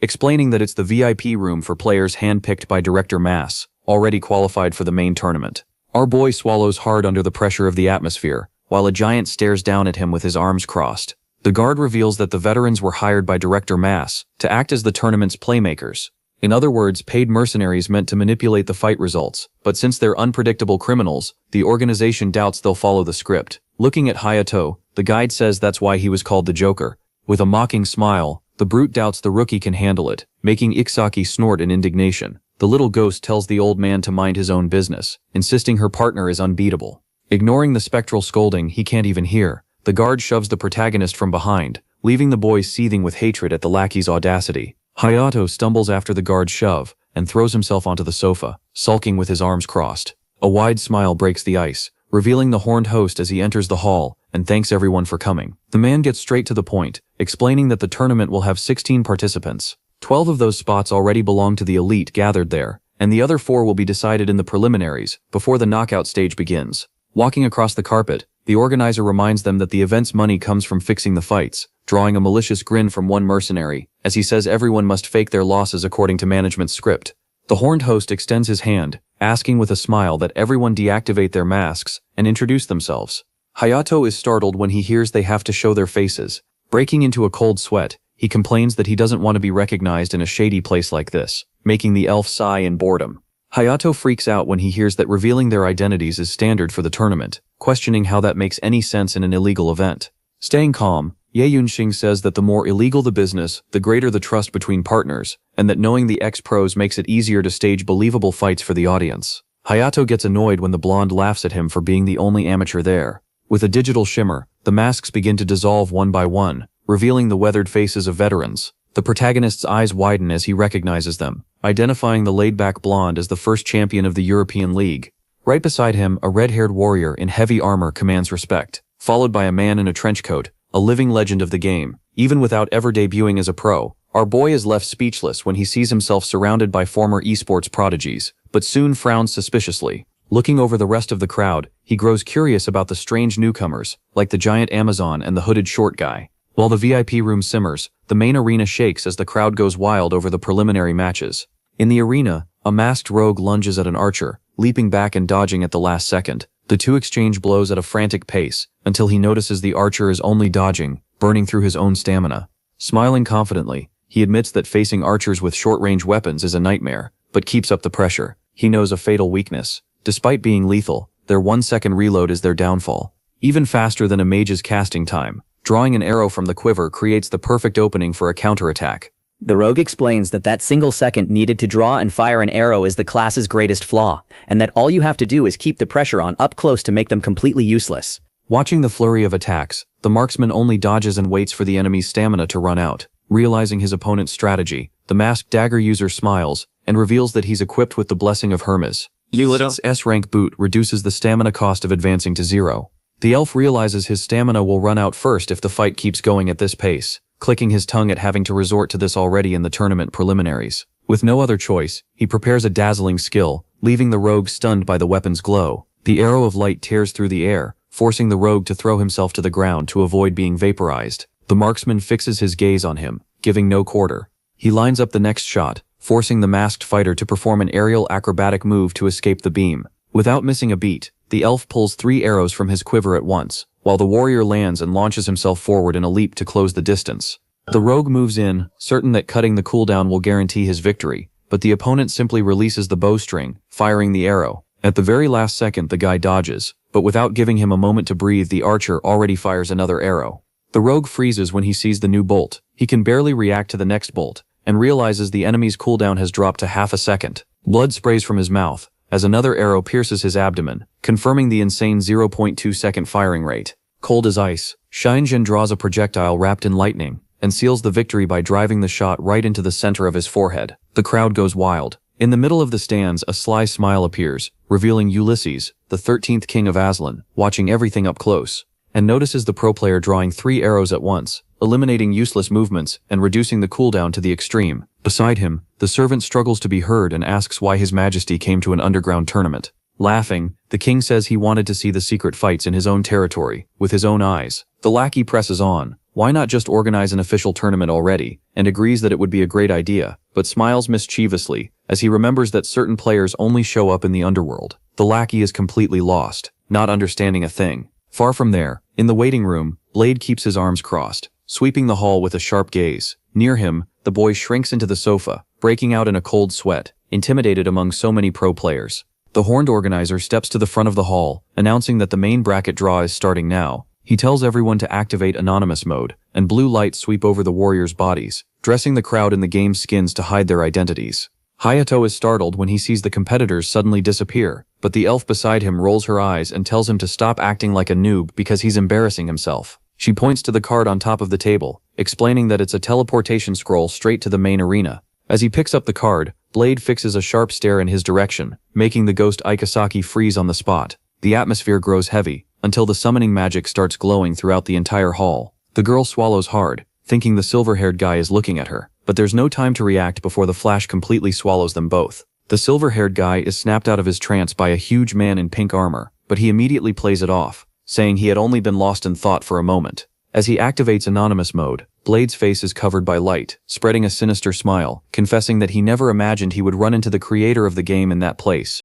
explaining that it's the VIP room for players handpicked by Director Mass, already qualified for the main tournament. Our boy swallows hard under the pressure of the atmosphere, while a giant stares down at him with his arms crossed. The guard reveals that the veterans were hired by Director Mass to act as the tournament's playmakers. In other words, paid mercenaries meant to manipulate the fight results, but since they're unpredictable criminals, the organization doubts they'll follow the script. Looking at Hayato, the guide says that's why he was called the Joker. With a mocking smile, the brute doubts the rookie can handle it, making Ikesaki snort in indignation. The little ghost tells the old man to mind his own business, insisting her partner is unbeatable. Ignoring the spectral scolding he can't even hear, the guard shoves the protagonist from behind, leaving the boy seething with hatred at the lackey's audacity. Hayato stumbles after the guard's shove and throws himself onto the sofa, sulking with his arms crossed. A wide smile breaks the ice, revealing the horned host as he enters the hall and thanks everyone for coming. The man gets straight to the point, explaining that the tournament will have 16 participants. 12 of those spots already belong to the elite gathered there, and the other 4 will be decided in the preliminaries before the knockout stage begins. Walking across the carpet, the organizer reminds them that the event's money comes from fixing the fights, drawing a malicious grin from one mercenary, as he says everyone must fake their losses according to management's script. The horned host extends his hand, asking with a smile that everyone deactivate their masks and introduce themselves. Hayato is startled when he hears they have to show their faces. Breaking into a cold sweat, he complains that he doesn't want to be recognized in a shady place like this, making the elf sigh in boredom. Hayato freaks out when he hears that revealing their identities is standard for the tournament, questioning how that makes any sense in an illegal event. Staying calm, Ye-Yun says that the more illegal the business, the greater the trust between partners, and that knowing the ex-pros makes it easier to stage believable fights for the audience. Hayato gets annoyed when the blonde laughs at him for being the only amateur there. With a digital shimmer, the masks begin to dissolve one by one, revealing the weathered faces of veterans. The protagonist's eyes widen as he recognizes them, identifying the laid-back blonde as the first champion of the European League. Right beside him, a red-haired warrior in heavy armor commands respect, followed by a man in a trench coat, a living legend of the game. Even without ever debuting as a pro, our boy is left speechless when he sees himself surrounded by former esports prodigies, but soon frowns suspiciously. Looking over the rest of the crowd, he grows curious about the strange newcomers, like the giant Amazon and the hooded short guy. While the VIP room simmers, the main arena shakes as the crowd goes wild over the preliminary matches. In the arena, a masked rogue lunges at an archer, leaping back and dodging at the last second. The two exchange blows at a frantic pace, until he notices the archer is only dodging, burning through his own stamina. Smiling confidently, he admits that facing archers with short-range weapons is a nightmare, but keeps up the pressure. He knows a fatal weakness. Despite being lethal, their 1-second reload is their downfall. Even faster than a mage's casting time, drawing an arrow from the quiver creates the perfect opening for a counterattack. The rogue explains that that single second needed to draw and fire an arrow is the class's greatest flaw, and that all you have to do is keep the pressure on up close to make them completely useless. Watching the flurry of attacks, the marksman only dodges and waits for the enemy's stamina to run out. Realizing his opponent's strategy, the masked dagger user smiles and reveals that he's equipped with the Blessing of Hermes. You little S-rank boot reduces the stamina cost of advancing to 0. The elf realizes his stamina will run out first if the fight keeps going at this pace, clicking his tongue at having to resort to this already in the tournament preliminaries. With no other choice, he prepares a dazzling skill, leaving the rogue stunned by the weapon's glow. The arrow of light tears through the air, forcing the rogue to throw himself to the ground to avoid being vaporized. The marksman fixes his gaze on him, giving no quarter. He lines up the next shot, forcing the masked fighter to perform an aerial acrobatic move to escape the beam. Without missing a beat, the elf pulls 3 arrows from his quiver at once, while the warrior lands and launches himself forward in a leap to close the distance. The rogue moves in, certain that cutting the cooldown will guarantee his victory, but the opponent simply releases the bowstring, firing the arrow. At the very last second the guy dodges, but without giving him a moment to breathe the archer already fires another arrow. The rogue freezes when he sees the new bolt. He can barely react to the next bolt, and realizes the enemy's cooldown has dropped to half a second. Blood sprays from his mouth, as another arrow pierces his abdomen, confirming the insane 0.2 second firing rate. Cold as ice, Shinjin draws a projectile wrapped in lightning, and seals the victory by driving the shot right into the center of his forehead. The crowd goes wild. In the middle of the stands a sly smile appears, revealing Ulysses, the 13th king of Aslan, watching everything up close, and notices the pro player drawing 3 arrows at once, eliminating useless movements and reducing the cooldown to the extreme. Beside him, the servant struggles to be heard and asks why His Majesty came to an underground tournament. Laughing, the king says he wanted to see the secret fights in his own territory, with his own eyes. The lackey presses on. Why not just organize an official tournament already, and agrees that it would be a great idea, but smiles mischievously, as he remembers that certain players only show up in the underworld. The lackey is completely lost, not understanding a thing. Far from there, in the waiting room, Blade keeps his arms crossed, sweeping the hall with a sharp gaze. Near him, the boy shrinks into the sofa, breaking out in a cold sweat, intimidated among so many pro players. The horned organizer steps to the front of the hall, announcing that the main bracket draw is starting now. He tells everyone to activate anonymous mode, and blue lights sweep over the warriors' bodies, dressing the crowd in the game's skins to hide their identities. Hayato is startled when he sees the competitors suddenly disappear, but the elf beside him rolls her eyes and tells him to stop acting like a noob because he's embarrassing himself. She points to the card on top of the table, explaining that it's a teleportation scroll straight to the main arena. As he picks up the card, Blade fixes a sharp stare in his direction, making the ghost Ikasaki freeze on the spot. The atmosphere grows heavy, until the summoning magic starts glowing throughout the entire hall. The girl swallows hard, thinking the silver-haired guy is looking at her, but there's no time to react before the flash completely swallows them both. The silver-haired guy is snapped out of his trance by a huge man in pink armor, but he immediately plays it off, saying he had only been lost in thought for a moment. As he activates anonymous mode, Blade's face is covered by light, spreading a sinister smile, confessing that he never imagined he would run into the creator of the game in that place.